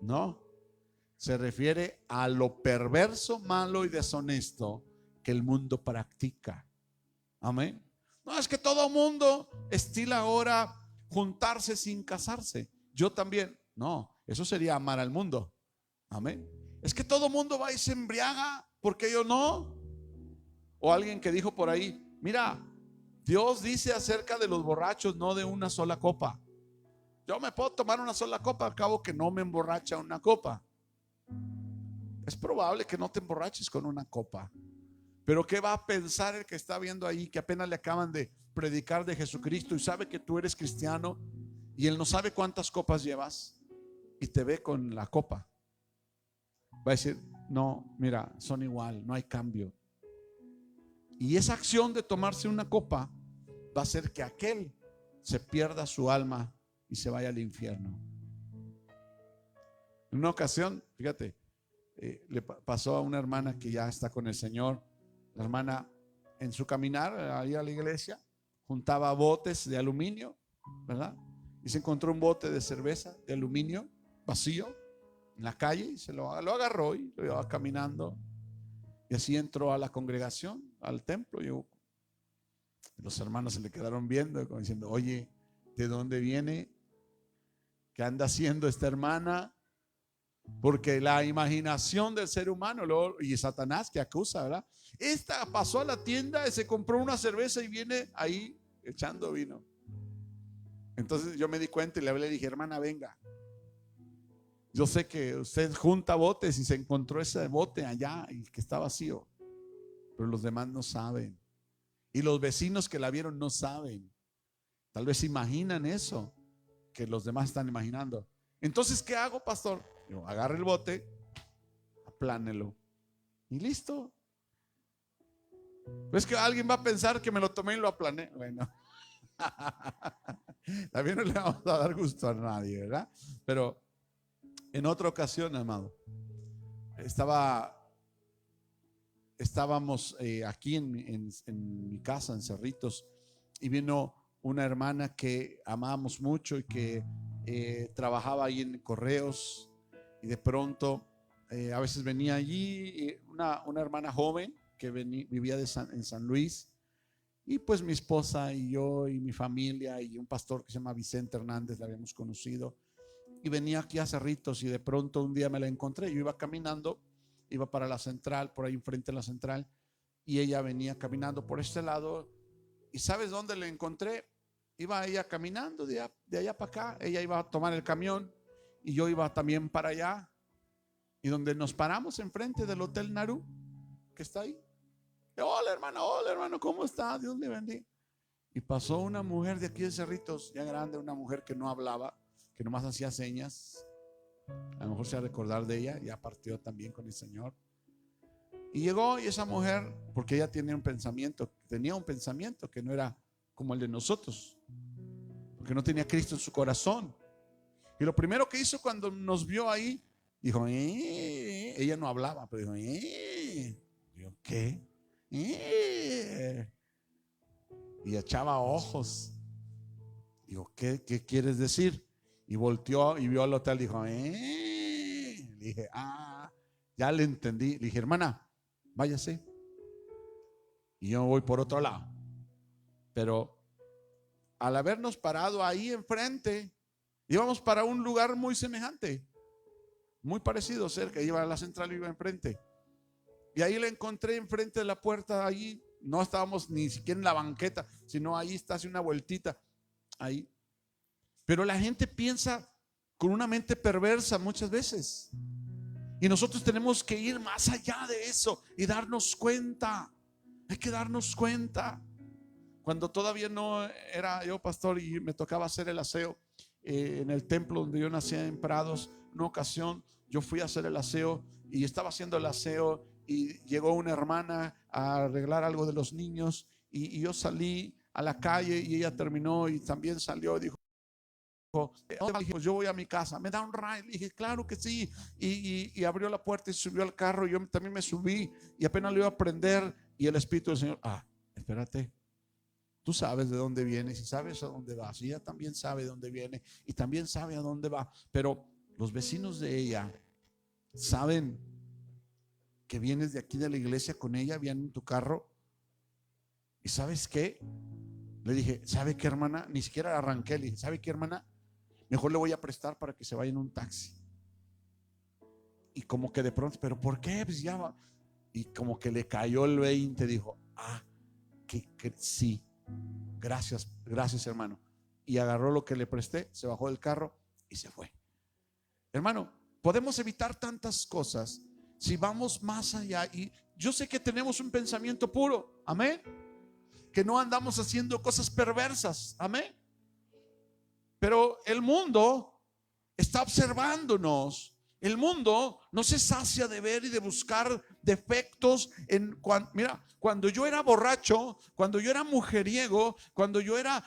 No, se refiere a lo perverso, malo y deshonesto que el mundo practica. Amén. No, es que todo mundo estila ahora juntarse sin casarse. Yo también. No, eso sería amar al mundo. Amén. Es que todo mundo va y se embriaga, ¿por qué yo no? O alguien que dijo por ahí, mira, Dios dice acerca de los borrachos, no de una sola copa. Yo me puedo tomar una sola copa, al cabo que no me emborracha una copa. Es probable que no te emborraches con una copa. Pero ¿qué va a pensar el que está viendo ahí, que apenas le acaban de predicar de Jesucristo y sabe que tú eres cristiano y él no sabe cuántas copas llevas y te ve con la copa? Va a decir, no, mira, son igual, no hay cambio. Y esa acción de tomarse una copa va a hacer que aquel se pierda su alma y se vaya al infierno. En una ocasión, fíjate, le pasó a una hermana que ya está con el Señor. La hermana, en su caminar ahí a la iglesia, juntaba botes de aluminio, ¿verdad? Y se encontró un bote de cerveza de aluminio vacío en la calle y lo agarró y lo iba caminando. Y así entró a la congregación, al templo. Y los hermanos se le quedaron viendo, como diciendo, oye, ¿de dónde viene? ¿Qué anda haciendo esta hermana? Porque la imaginación del ser humano, y Satanás que acusa, ¿verdad? Esta pasó a la tienda y se compró una cerveza y viene ahí echando vino. Entonces yo me di cuenta y le hablé y le dije, hermana, venga. Yo sé que usted junta botes y se encontró ese bote allá y que está vacío. pero los demás no saben. Y los vecinos que la vieron no saben. Tal vez imaginan eso que los demás están imaginando. Entonces, ¿qué hago, pastor? Yo agarro el bote, aplánelo y listo. ¿Ves que alguien va a pensar que me lo tomé y lo aplané? Bueno, también no le vamos a dar gusto a nadie, ¿verdad? Pero en otra ocasión, amado, estábamos aquí en mi casa, en Cerritos, y vino una hermana que amábamos mucho y que trabajaba ahí en correos, y de pronto a veces venía allí una hermana joven que vivía en San Luis, y pues mi esposa y yo y mi familia y un pastor que se llama Vicente Hernández, la habíamos conocido, y venía aquí a Cerritos, y de pronto un día me la encontré. Yo iba caminando, iba para la central, por ahí enfrente de la central, y ella venía caminando por este lado. ¿Y sabes dónde la encontré? Iba ella caminando de allá para acá. Ella iba a tomar el camión y yo iba también para allá, y donde nos paramos enfrente del Hotel Naru, que está ahí. Hola hermano, ¿cómo está? Dios le bendiga. Y pasó una mujer de aquí de Cerritos, ya grande, una mujer que no hablaba, que nomás hacía señas. A lo mejor se va a recordar de ella, ya partió también con el Señor. Y llegó, y esa mujer, porque ella tenía un pensamiento que no era como el de nosotros, porque no tenía Cristo en su corazón. Y lo primero que hizo cuando nos vio ahí, dijo, ella no hablaba, pero dijo, digo, ¿qué? Y echaba ojos. Digo, ¿qué quieres decir? Y volteó y vio al hotel, dijo, Le dije, ya le entendí. Le dije, hermana, váyase, y yo voy por otro lado. Pero al habernos parado ahí enfrente, íbamos para un lugar muy semejante, muy parecido, cerca. Iba a la central, iba enfrente, y ahí la encontré enfrente de la puerta. Ahí no estábamos ni siquiera en la banqueta, sino ahí está, hace una vueltita ahí. Pero la gente piensa con una mente perversa muchas veces, y nosotros tenemos que ir más allá de eso y darnos cuenta. Hay que darnos cuenta. Cuando todavía no era yo pastor y me tocaba hacer el aseo en el templo donde yo nací en Prados, una ocasión yo fui a hacer el aseo y estaba haciendo el aseo, y llegó una hermana a arreglar algo de los niños, y yo salí a la calle y ella terminó y también salió y dijo, pues yo voy a mi casa, ¿me da un ride? Le dije, claro que sí. Y abrió la puerta y subió al carro. Yo también me subí y apenas lo iba a prender, y el Espíritu del Señor, espérate, tú sabes de dónde vienes y sabes a dónde vas, y ella también sabe de dónde viene y también sabe a dónde va. Pero los vecinos de ella saben que vienes de aquí de la iglesia con ella, vienen en tu carro. ¿Y sabes qué? Le dije, ¿sabe qué, hermana? Ni siquiera arranqué. Le dije, ¿sabe qué, hermana? Mejor le voy a prestar para que se vaya en un taxi. Y como que de pronto, ¿pero por qué? Pues ya va. Y como que le cayó el 20. Dijo, que sí, gracias hermano. Y agarró lo que le presté, se bajó del carro y se fue. Hermano, podemos evitar tantas cosas si vamos más allá. Y yo sé que tenemos un pensamiento puro, amén, que no andamos haciendo cosas perversas, amén. Pero el mundo está observándonos. El mundo no se sacia de ver y de buscar defectos mira, cuando yo era borracho, cuando yo era mujeriego, cuando yo era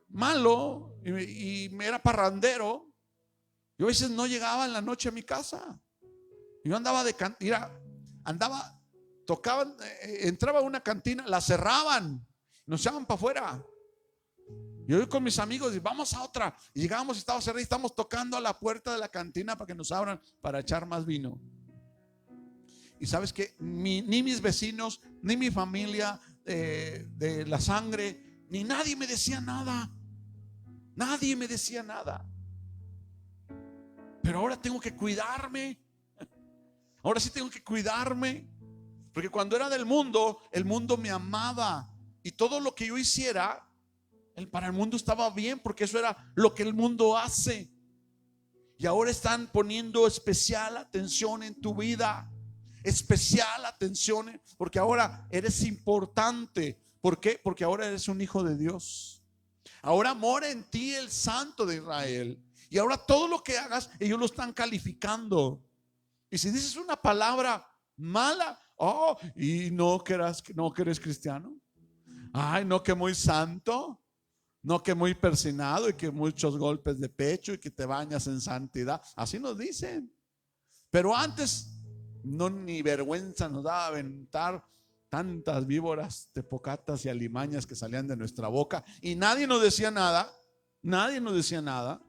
malo y me era parrandero, yo a veces no llegaba en la noche a mi casa. Yo andaba tocaban, entraba a una cantina, la cerraban, nos echaban para afuera. Yo iba con mis amigos y vamos a otra, y llegábamos y estaba cerrada, y estábamos tocando a la puerta de la cantina para que nos abran para echar más vino. Y sabes que ni mis vecinos, ni mi familia de la sangre, ni nadie me decía nada. Nadie me decía nada. Pero ahora tengo que cuidarme. Ahora sí tengo que cuidarme, porque cuando era del mundo, el mundo me amaba, y todo lo que yo hiciera para el mundo estaba bien, porque eso era lo que el mundo hace. Y ahora están poniendo especial atención en tu vida. especial atención, porque ahora eres importante. ¿Por qué? Porque ahora eres un hijo de Dios. Ahora mora en ti el Santo de Israel. Y ahora todo lo que hagas, ellos lo están calificando. Y si dices una palabra mala, oh, y no que eres cristiano. Ay, no, que muy santo. No, que muy persinado y que muchos golpes de pecho y que te bañas en santidad. Así nos dicen. Pero antes no, ni vergüenza nos daba aventar tantas víboras, tepocatas y alimañas que salían de nuestra boca y nadie nos decía nada. Nadie nos decía nada.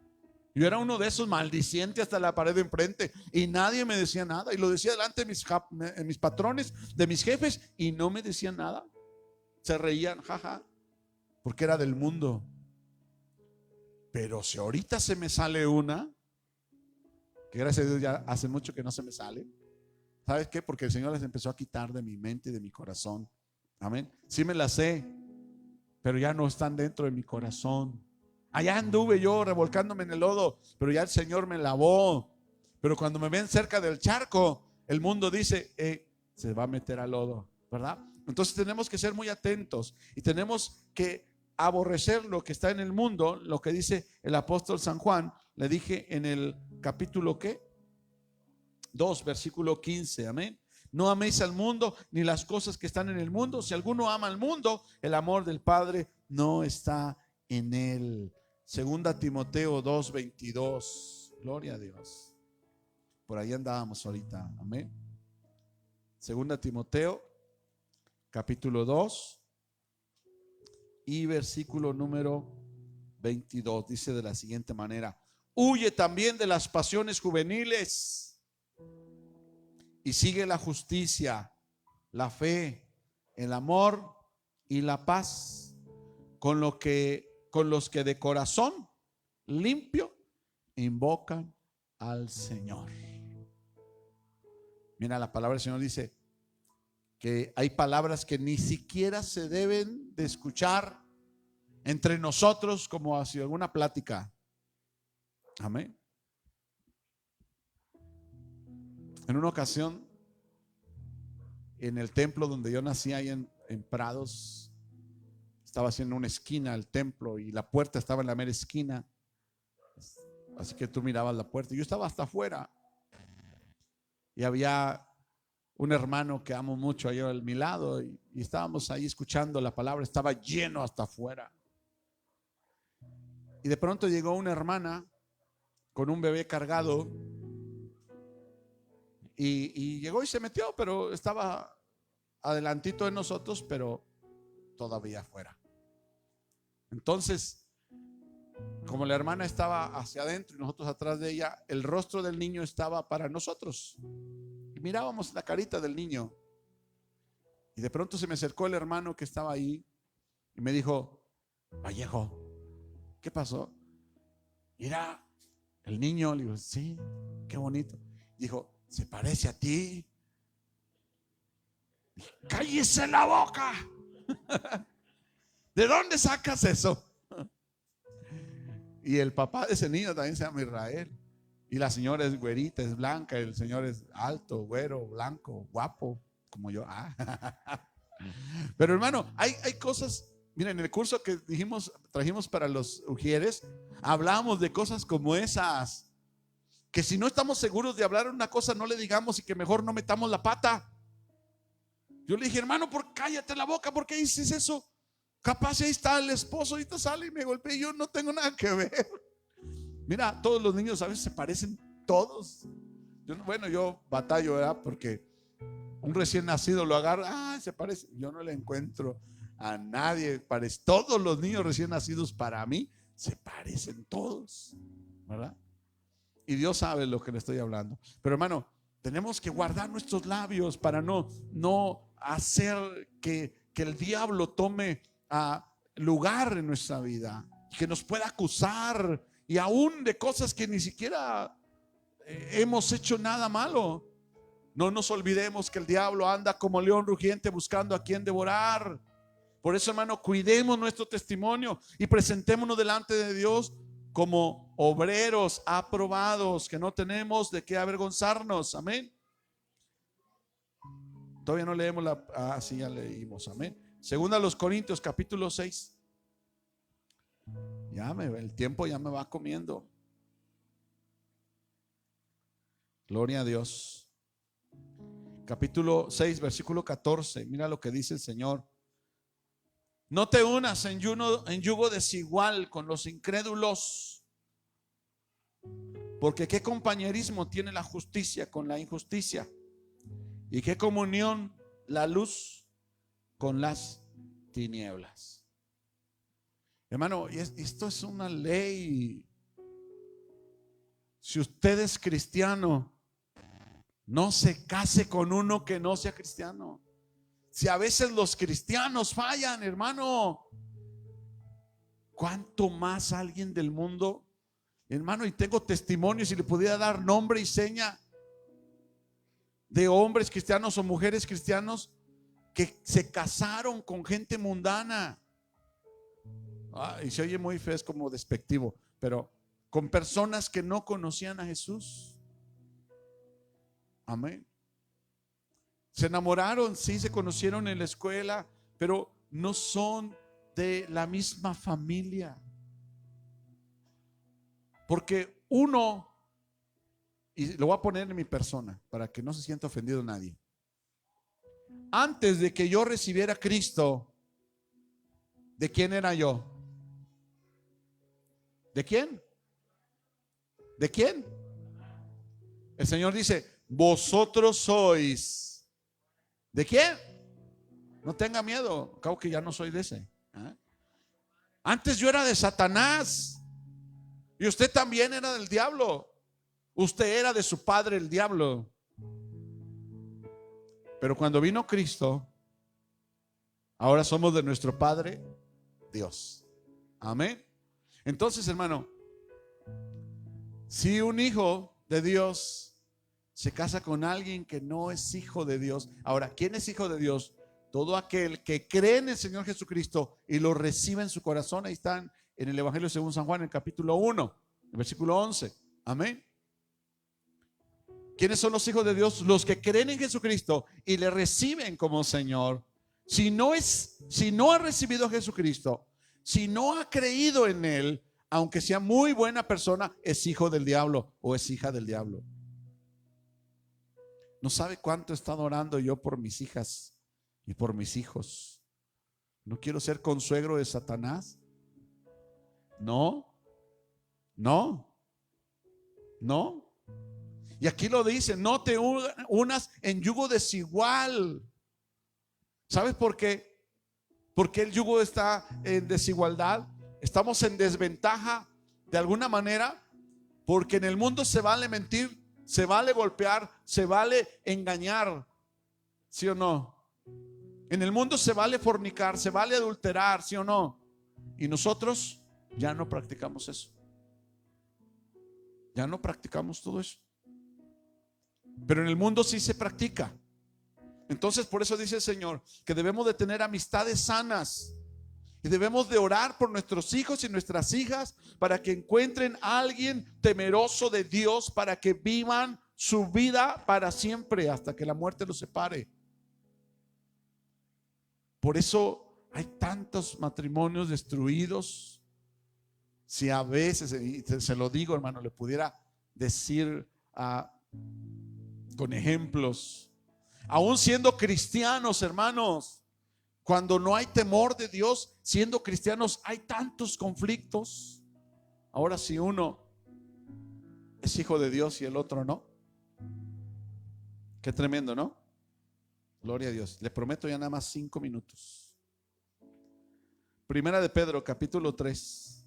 Yo era uno de esos maldicientes hasta la pared de enfrente y nadie me decía nada. Y lo decía delante de mis patrones, de mis jefes, y no me decían nada. Se reían, jaja, porque era del mundo. Pero si ahorita se me sale una, que gracias a Dios ya hace mucho que no se me sale. ¿Sabes qué? Porque el Señor les empezó a quitar de mi mente y de mi corazón. Amén. Sí me las sé, pero ya no están dentro de mi corazón. Allá anduve yo revolcándome en el lodo, pero ya el Señor me lavó. Pero cuando me ven cerca del charco, el mundo dice, se va a meter al lodo, ¿verdad? Entonces tenemos que ser muy atentos y tenemos que aborrecer lo que está en el mundo, lo que dice el apóstol San Juan. Le dije en el capítulo ¿qué? 2, versículo 15, amén. No améis al mundo ni las cosas que están en el mundo. Si alguno ama al mundo, el amor del Padre no está en él. Segunda Timoteo 2:22. Gloria a Dios. Por ahí andábamos ahorita, amén. Segunda Timoteo capítulo 2 y versículo número 22. Dice de la siguiente manera: huye también de las pasiones juveniles y sigue la justicia, la fe, el amor y la paz con los que de corazón limpio invocan al Señor. Mira, la palabra del Señor dice que hay palabras que ni siquiera se deben de escuchar entre nosotros como así alguna plática. Amén. En una ocasión, en el templo donde yo nací, ahí en Prados, estaba haciendo una esquina el templo y la puerta estaba en la mera esquina. Así que tú mirabas la puerta y yo estaba hasta afuera. Y había un hermano que amo mucho allá a mi lado y estábamos ahí escuchando la palabra. Estaba lleno hasta afuera. Y de pronto llegó una hermana con un bebé cargado y llegó y se metió, pero estaba adelantito de nosotros, pero todavía afuera. Entonces, como la hermana estaba hacia adentro y nosotros atrás de ella, el rostro del niño estaba para nosotros y mirábamos la carita del niño. Y de pronto se me acercó el hermano que estaba ahí y me dijo: Vallejo, ¿qué pasó? Mira, el niño. Le digo: sí, qué bonito. Dijo: se parece a ti. Dije: cállese la boca. ¿De dónde sacas eso? Y el papá de ese niño también se llama Israel. Y la señora es güerita, es blanca. Y el señor es alto, güero, blanco, guapo, como yo. Pero hermano, hay cosas. Miren, en el curso que trajimos para los ujieres, hablamos de cosas como esas. Que si no estamos seguros de hablar una cosa, no le digamos y que mejor no metamos la pata. Yo le dije: hermano, cállate la boca, ¿por qué dices eso? Capaz ahí está el esposo, ahorita sale y me golpea y yo no tengo nada que ver. Mira, todos los niños a veces se parecen todos. Yo batallo, ¿verdad? Porque un recién nacido lo agarra, se parece. Yo no le encuentro a nadie. Todos los niños recién nacidos para mí se parecen todos, ¿verdad? Y Dios sabe lo que le estoy hablando. Pero hermano, tenemos que guardar nuestros labios para no hacer que el diablo tome lugar en nuestra vida, que nos pueda acusar y aún de cosas que ni siquiera hemos hecho nada malo. No nos olvidemos que el diablo anda como león rugiente buscando a quien devorar. Por eso, hermano, cuidemos nuestro testimonio y presentémonos delante de Dios como obreros aprobados, que no tenemos de qué avergonzarnos. Amén. Todavía no leemos la. Sí, ya leímos, amén. Segunda a los Corintios, capítulo 6. El tiempo ya me va comiendo. Gloria a Dios. Capítulo 6, versículo 14. Mira lo que dice el Señor. No te unas en yugo desigual con los incrédulos, porque qué compañerismo tiene la justicia con la injusticia, y qué comunión la luz con las tinieblas. Hermano, esto es una ley. Si usted es cristiano, no se case con uno que no sea cristiano. Si a veces los cristianos fallan, hermano, ¿cuánto más alguien del mundo? Hermano, y tengo testimonios, y le pudiera dar nombre y seña de hombres cristianos o mujeres cristianos que se casaron con gente mundana. Y se oye muy feo, es como despectivo, pero con personas que no conocían a Jesús. Amén. Se enamoraron, sí, se conocieron en la escuela, pero no son de la misma familia. Porque uno, y lo voy a poner en mi persona para que no se sienta ofendido nadie. Antes de que yo recibiera a Cristo, ¿de quién era yo? ¿De quién? ¿De quién? El Señor dice, vosotros sois. ¿De quién? No tenga miedo, acabo que ya no soy de ese. Antes yo era de Satanás, y usted también era del diablo. Usted era de su padre el diablo. Pero cuando vino Cristo, ahora somos de nuestro Padre Dios. Amén. Entonces, hermano, si un hijo de Dios se casa con alguien que no es hijo de Dios. Ahora, ¿quién es hijo de Dios? Todo aquel que cree en el Señor Jesucristo y lo recibe en su corazón. Ahí están en el Evangelio según San Juan, en el capítulo 1, el versículo 11. Amén. ¿Quiénes son los hijos de Dios? Los que creen en Jesucristo y le reciben como Señor. Si no ha recibido a Jesucristo, si no ha creído en Él, aunque sea muy buena persona, es hijo del diablo o es hija del diablo. No sabe cuánto he estado orando yo por mis hijas y por mis hijos. No quiero ser consuegro de Satanás. No. Y aquí lo dice, no te unas en yugo desigual. ¿Sabes por qué? Porque el yugo está en desigualdad. Estamos en desventaja de alguna manera, porque en el mundo se vale mentir, se vale golpear, se vale engañar. ¿Sí o no? En el mundo se vale fornicar, se vale adulterar, ¿sí o no? Y nosotros ya no practicamos eso. Ya no practicamos todo eso. Pero en el mundo sí se practica. Entonces por eso dice el Señor que debemos de tener amistades sanas y debemos de orar por nuestros hijos y nuestras hijas para que encuentren a alguien temeroso de Dios, para que vivan su vida para siempre hasta que la muerte los separe. Por eso hay tantos matrimonios destruidos. Si a veces, y se lo digo, hermano, le pudiera decir con ejemplos, aún siendo cristianos, hermanos, cuando no hay temor de Dios, siendo cristianos, hay tantos conflictos. Ahora, si uno es hijo de Dios y el otro no, qué tremendo, ¿no? Gloria a Dios. Le prometo ya nada más 5 minutos. Primera de Pedro, capítulo 3,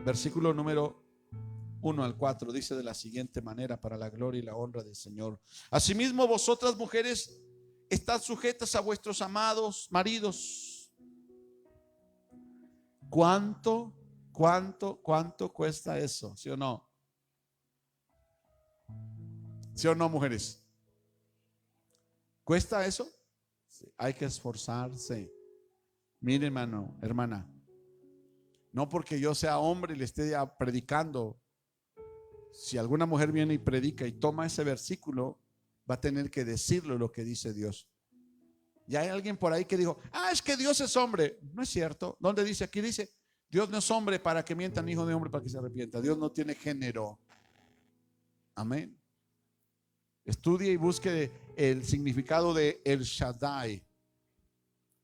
versículo número 1 al 4, dice de la siguiente manera: para la gloria y la honra del Señor. Asimismo, vosotras mujeres, estad sujetas a vuestros amados maridos. ¿Cuánto cuesta eso? ¿Sí o no? ¿Sí o no, mujeres? ¿Cuesta eso? Sí, hay que esforzarse. Mire, hermano, hermana, no porque yo sea hombre y le esté predicando, si alguna mujer viene y predica y toma ese versículo, va a tener que decirle lo que dice Dios. Ya hay alguien por ahí que dijo, es que Dios es hombre. No es cierto. ¿Dónde dice? Aquí dice, Dios no es hombre para que mientan, hijo de hombre para que se arrepienta. Dios no tiene género. Amén. Estudie y busque el significado de El Shaddai.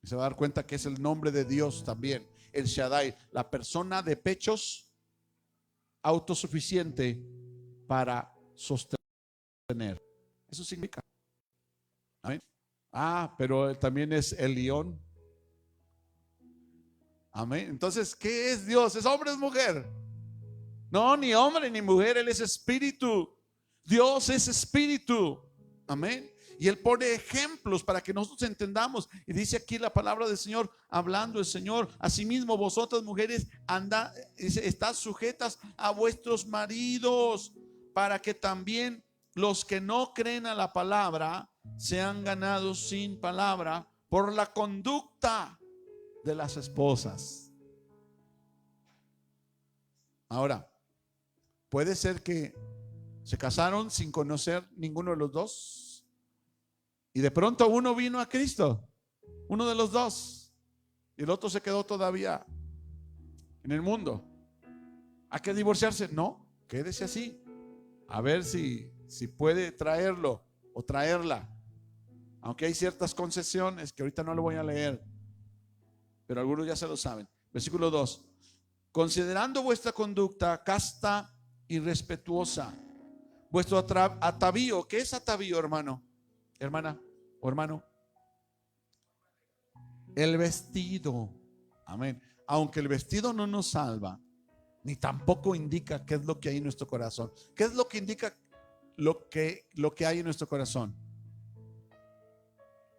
Y se va a dar cuenta que es el nombre de Dios también. El Shaddai, la persona de pechos autosuficiente para sostener. Eso significa. Amén. Pero también es el león. Amén. Entonces, ¿qué es Dios? ¿Es hombre o es mujer? No, ni hombre ni mujer, Él es espíritu. Dios es espíritu. Amén. Y Él pone ejemplos para que nosotros entendamos. Y dice aquí la palabra del Señor, hablando el Señor: asimismo vosotras mujeres estad sujetas a vuestros maridos, para que también los que no creen a la palabra sean ganados sin palabra por la conducta de las esposas. Ahora, puede ser que se casaron sin conocer ninguno de los dos, y de pronto uno vino a Cristo, uno de los dos, y el otro se quedó todavía en el mundo. ¿Hay que divorciarse? No, quédese así, a ver si puede traerlo o traerla, aunque hay ciertas concesiones que ahorita no lo voy a leer, pero algunos ya se lo saben. Versículo 2: considerando vuestra conducta casta y respetuosa, vuestro atavío. ¿Qué es atavío, hermano, hermana o hermano? El vestido. Amén. Aunque el vestido no nos salva, ni tampoco indica qué es lo que hay en nuestro corazón. ¿Qué es lo que indica lo que hay en nuestro corazón?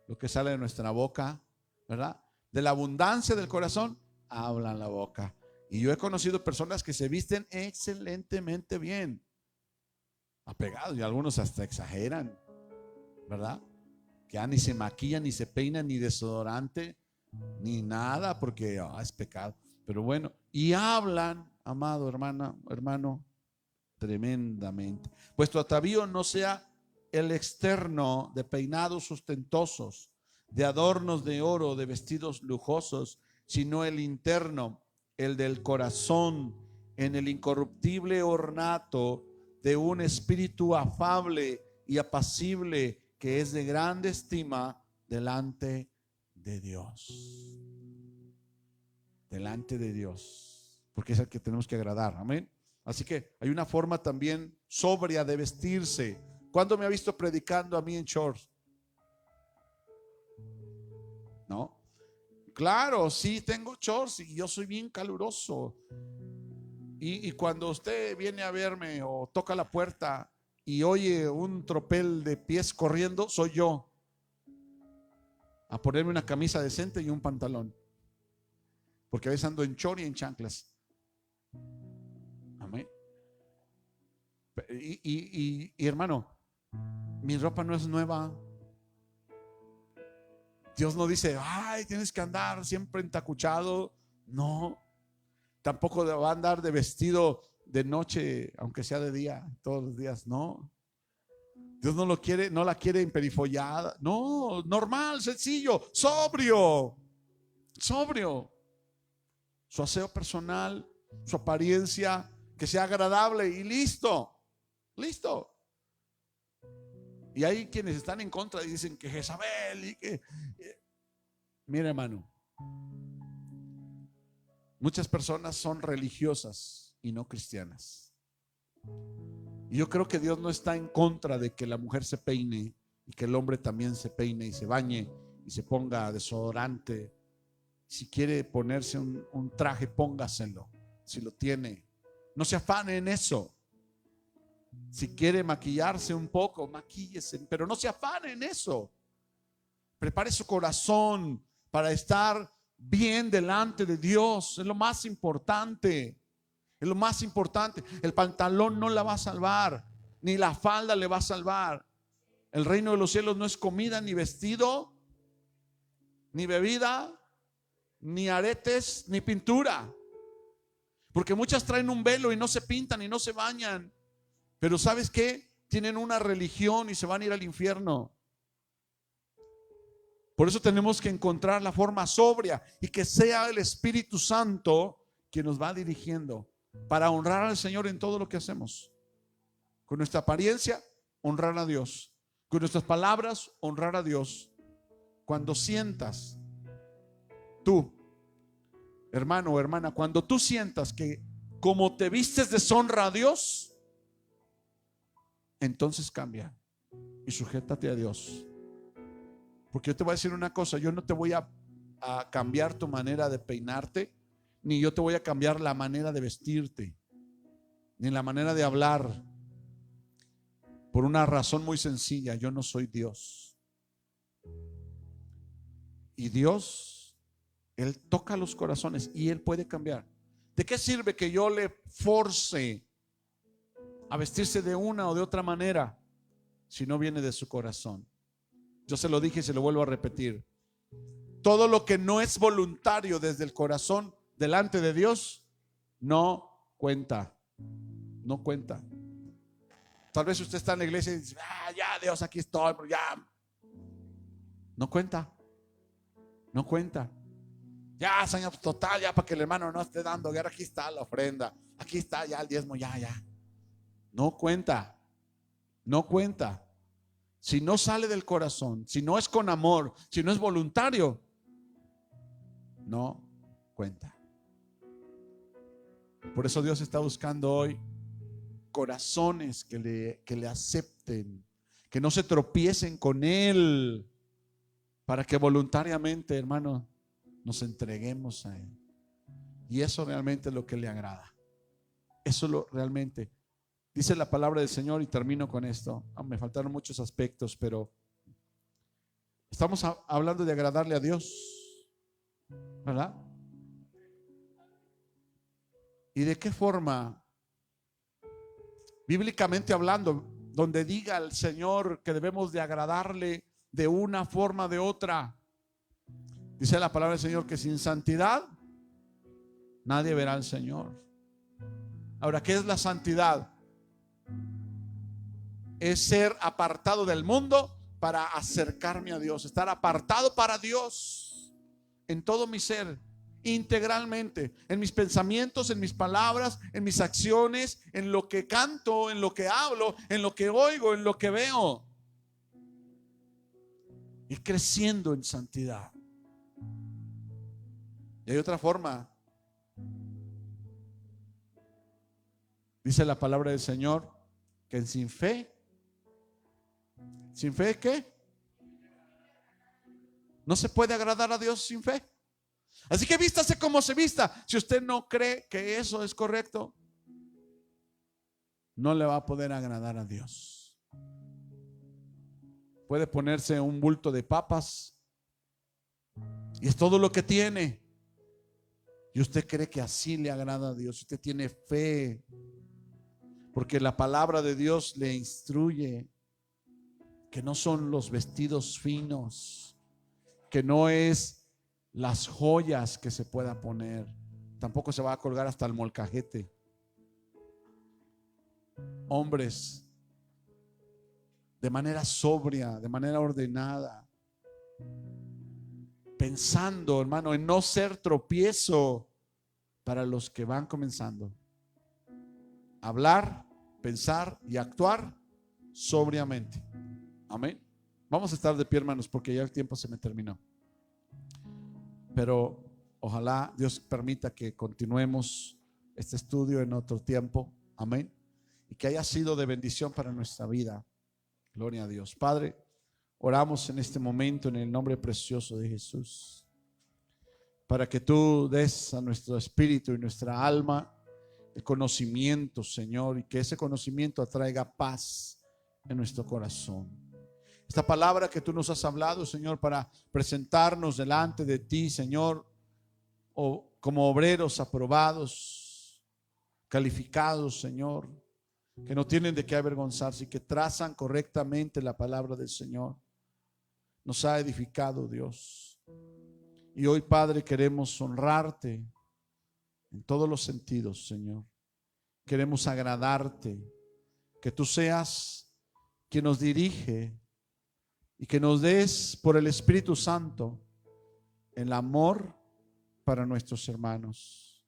Lo que sale de nuestra boca, ¿verdad? De la abundancia del corazón habla la boca. Y yo he conocido personas que se visten excelentemente bien, apegados, y algunos hasta exageran, ¿verdad? Que ya ni se maquillan, ni se peinan, ni desodorante, ni nada, porque es pecado. Pero bueno, y hablan, amado hermano, tremendamente. Vuestro atavío no sea el externo de peinados sustentosos, de adornos de oro, de vestidos lujosos, sino el interno, el del corazón, en el incorruptible ornato de un espíritu afable y apacible, que es de grande estima delante de Dios. Delante de Dios, porque es el que tenemos que agradar. Amén. Así que hay una forma también sobria de vestirse. ¿Cuándo me ha visto predicando a mí en shorts? ¿No? Claro, sí tengo shorts y yo soy bien caluroso. Y cuando usted viene a verme o toca la puerta y oye un tropel de pies corriendo, soy yo. A ponerme una camisa decente y un pantalón, porque a veces ando en short y en chanclas. Amén. Y hermano, mi ropa no es nueva. Dios no dice, tienes que andar siempre entacuchado. No. Tampoco va a andar de vestido de noche, aunque sea de día, todos los días. No. Dios no lo quiere, no la quiere emperifollada. No, normal, sencillo, sobrio. Su aseo personal, su apariencia, que sea agradable y listo. Y hay quienes están en contra y dicen que Jezabel y que... Mira, hermano, muchas personas son religiosas y no cristianas. Y yo creo que Dios no está en contra de que la mujer se peine y que el hombre también se peine y se bañe y se ponga desodorante. Si quiere ponerse un traje, póngaselo. Si lo tiene, no se afane en eso. Si quiere maquillarse un poco, maquíllese, pero no se afane en eso. Prepare su corazón para estar bien delante de Dios. Es lo más importante. El pantalón no la va a salvar, ni la falda le va a salvar. El reino de los cielos no es comida, ni vestido, ni bebida, ni aretes, ni pintura. Porque muchas traen un velo y no se pintan y no se bañan. Pero ¿sabes qué? Tienen una religión y se van a ir al infierno. Por eso tenemos que encontrar la forma sobria y que sea el Espíritu Santo quien nos va dirigiendo para honrar al Señor en todo lo que hacemos. Con nuestra apariencia, honrar a Dios. Con nuestras palabras, honrar a Dios. Cuando sientas, tú, hermano o hermana, cuando tú sientas que como te vistes deshonra a Dios, entonces cambia y sujétate a Dios. Porque yo te voy a decir una cosa, yo no te voy a cambiar tu manera de peinarte, ni yo te voy a cambiar la manera de vestirte, ni la manera de hablar, por una razón muy sencilla: yo no soy Dios. Y Dios, Él toca los corazones y Él puede cambiar. ¿De qué sirve que yo le force a vestirse de una o de otra manera si no viene de su corazón? Yo se lo dije y se lo vuelvo a repetir: todo lo que no es voluntario desde el corazón delante de Dios no cuenta. No cuenta. Tal vez usted está en la iglesia y dice: ya Dios, aquí estoy, pero ya. No cuenta. No cuenta. Ya, Señor, total, ya para que el hermano no esté dando guerra, aquí está la ofrenda, aquí está ya el diezmo, ya. No cuenta. No cuenta. Si no sale del corazón, si no es con amor, si no es voluntario, no cuenta. Por eso Dios está buscando hoy corazones que le acepten, que no se tropiecen con Él, para que voluntariamente, hermano, nos entreguemos a Él. Y eso realmente es lo que le agrada. Eso realmente dice la palabra del Señor. Y termino con esto. Me faltaron muchos aspectos, pero estamos hablando de agradarle a Dios, ¿verdad? ¿Y de qué forma? Bíblicamente hablando, donde diga el Señor que debemos de agradarle de una forma o de otra. Dice la palabra del Señor que sin santidad nadie verá al Señor. Ahora, ¿qué es la santidad? Es ser apartado del mundo para acercarme a Dios, estar apartado para Dios en todo mi ser, integralmente, en mis pensamientos, en mis palabras, en mis acciones, en lo que canto, en lo que hablo, en lo que oigo, en lo que veo. Ir creciendo en santidad. Y hay otra forma. Dice la palabra del Señor que sin fe, ¿qué? No se puede agradar a Dios sin fe. Así que vístase como se vista. Si usted no cree que eso es correcto, no le va a poder agradar a Dios. Puede ponerse un bulto de papas y es todo lo que tiene, y usted cree que así le agrada a Dios. Usted tiene fe, porque la palabra de Dios le instruye que no son los vestidos finos, que no es las joyas que se pueda poner, tampoco se va a colgar hasta el molcajete. Hombres, de manera sobria, de manera ordenada, pensando, hermano, en no ser tropiezo para los que van comenzando. Hablar, pensar y actuar sobriamente. Amén. Vamos a estar de pie, hermanos, porque ya el tiempo se me terminó. Pero ojalá Dios permita que continuemos este estudio en otro tiempo. Amén. Y que haya sido de bendición para nuestra vida. Gloria a Dios. Padre, oramos en este momento en el nombre precioso de Jesús, para que tú des a nuestro espíritu y nuestra alma el conocimiento, Señor, y que ese conocimiento atraiga paz en nuestro corazón. Esta palabra que tú nos has hablado, Señor, para presentarnos delante de ti, Señor, como obreros aprobados, calificados, Señor, que no tienen de qué avergonzarse y que trazan correctamente la palabra del Señor. Nos ha edificado, Dios. Y hoy, Padre, queremos honrarte en todos los sentidos, Señor. Queremos agradarte. que tú seas quien nos dirige y que nos des por el Espíritu Santo el amor para nuestros hermanos,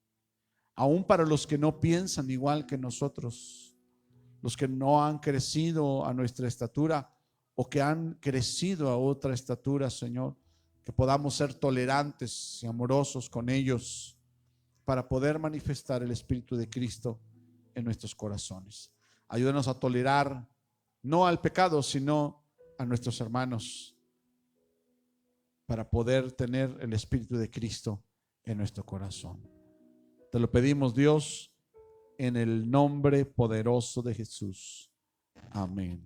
aún para los que no piensan igual que nosotros, los que no han crecido a nuestra estatura o que han crecido a otra estatura, Señor, que podamos ser tolerantes y amorosos con ellos para poder manifestar el Espíritu de Cristo en nuestros corazones. Ayúdanos a tolerar no al pecado, sino a nuestros hermanos, para poder tener el Espíritu de Cristo en nuestro corazón. Te lo pedimos, Dios, en el nombre poderoso de Jesús. Amén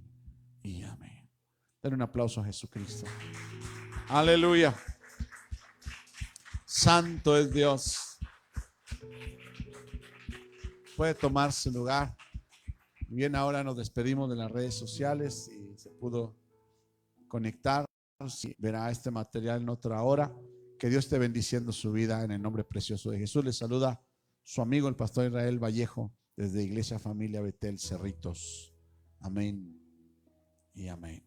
y amén. Denle un aplauso a Jesucristo. Aleluya. Santo es Dios. Puede tomarse lugar. Bien, ahora nos despedimos de las redes sociales y se pudo conectar. Verá este material en otra hora. Que Dios esté bendiciendo su vida en el nombre precioso de Jesús. Les saluda su amigo el pastor Israel Vallejo desde Iglesia Familia Betel Cerritos. Amén y amén.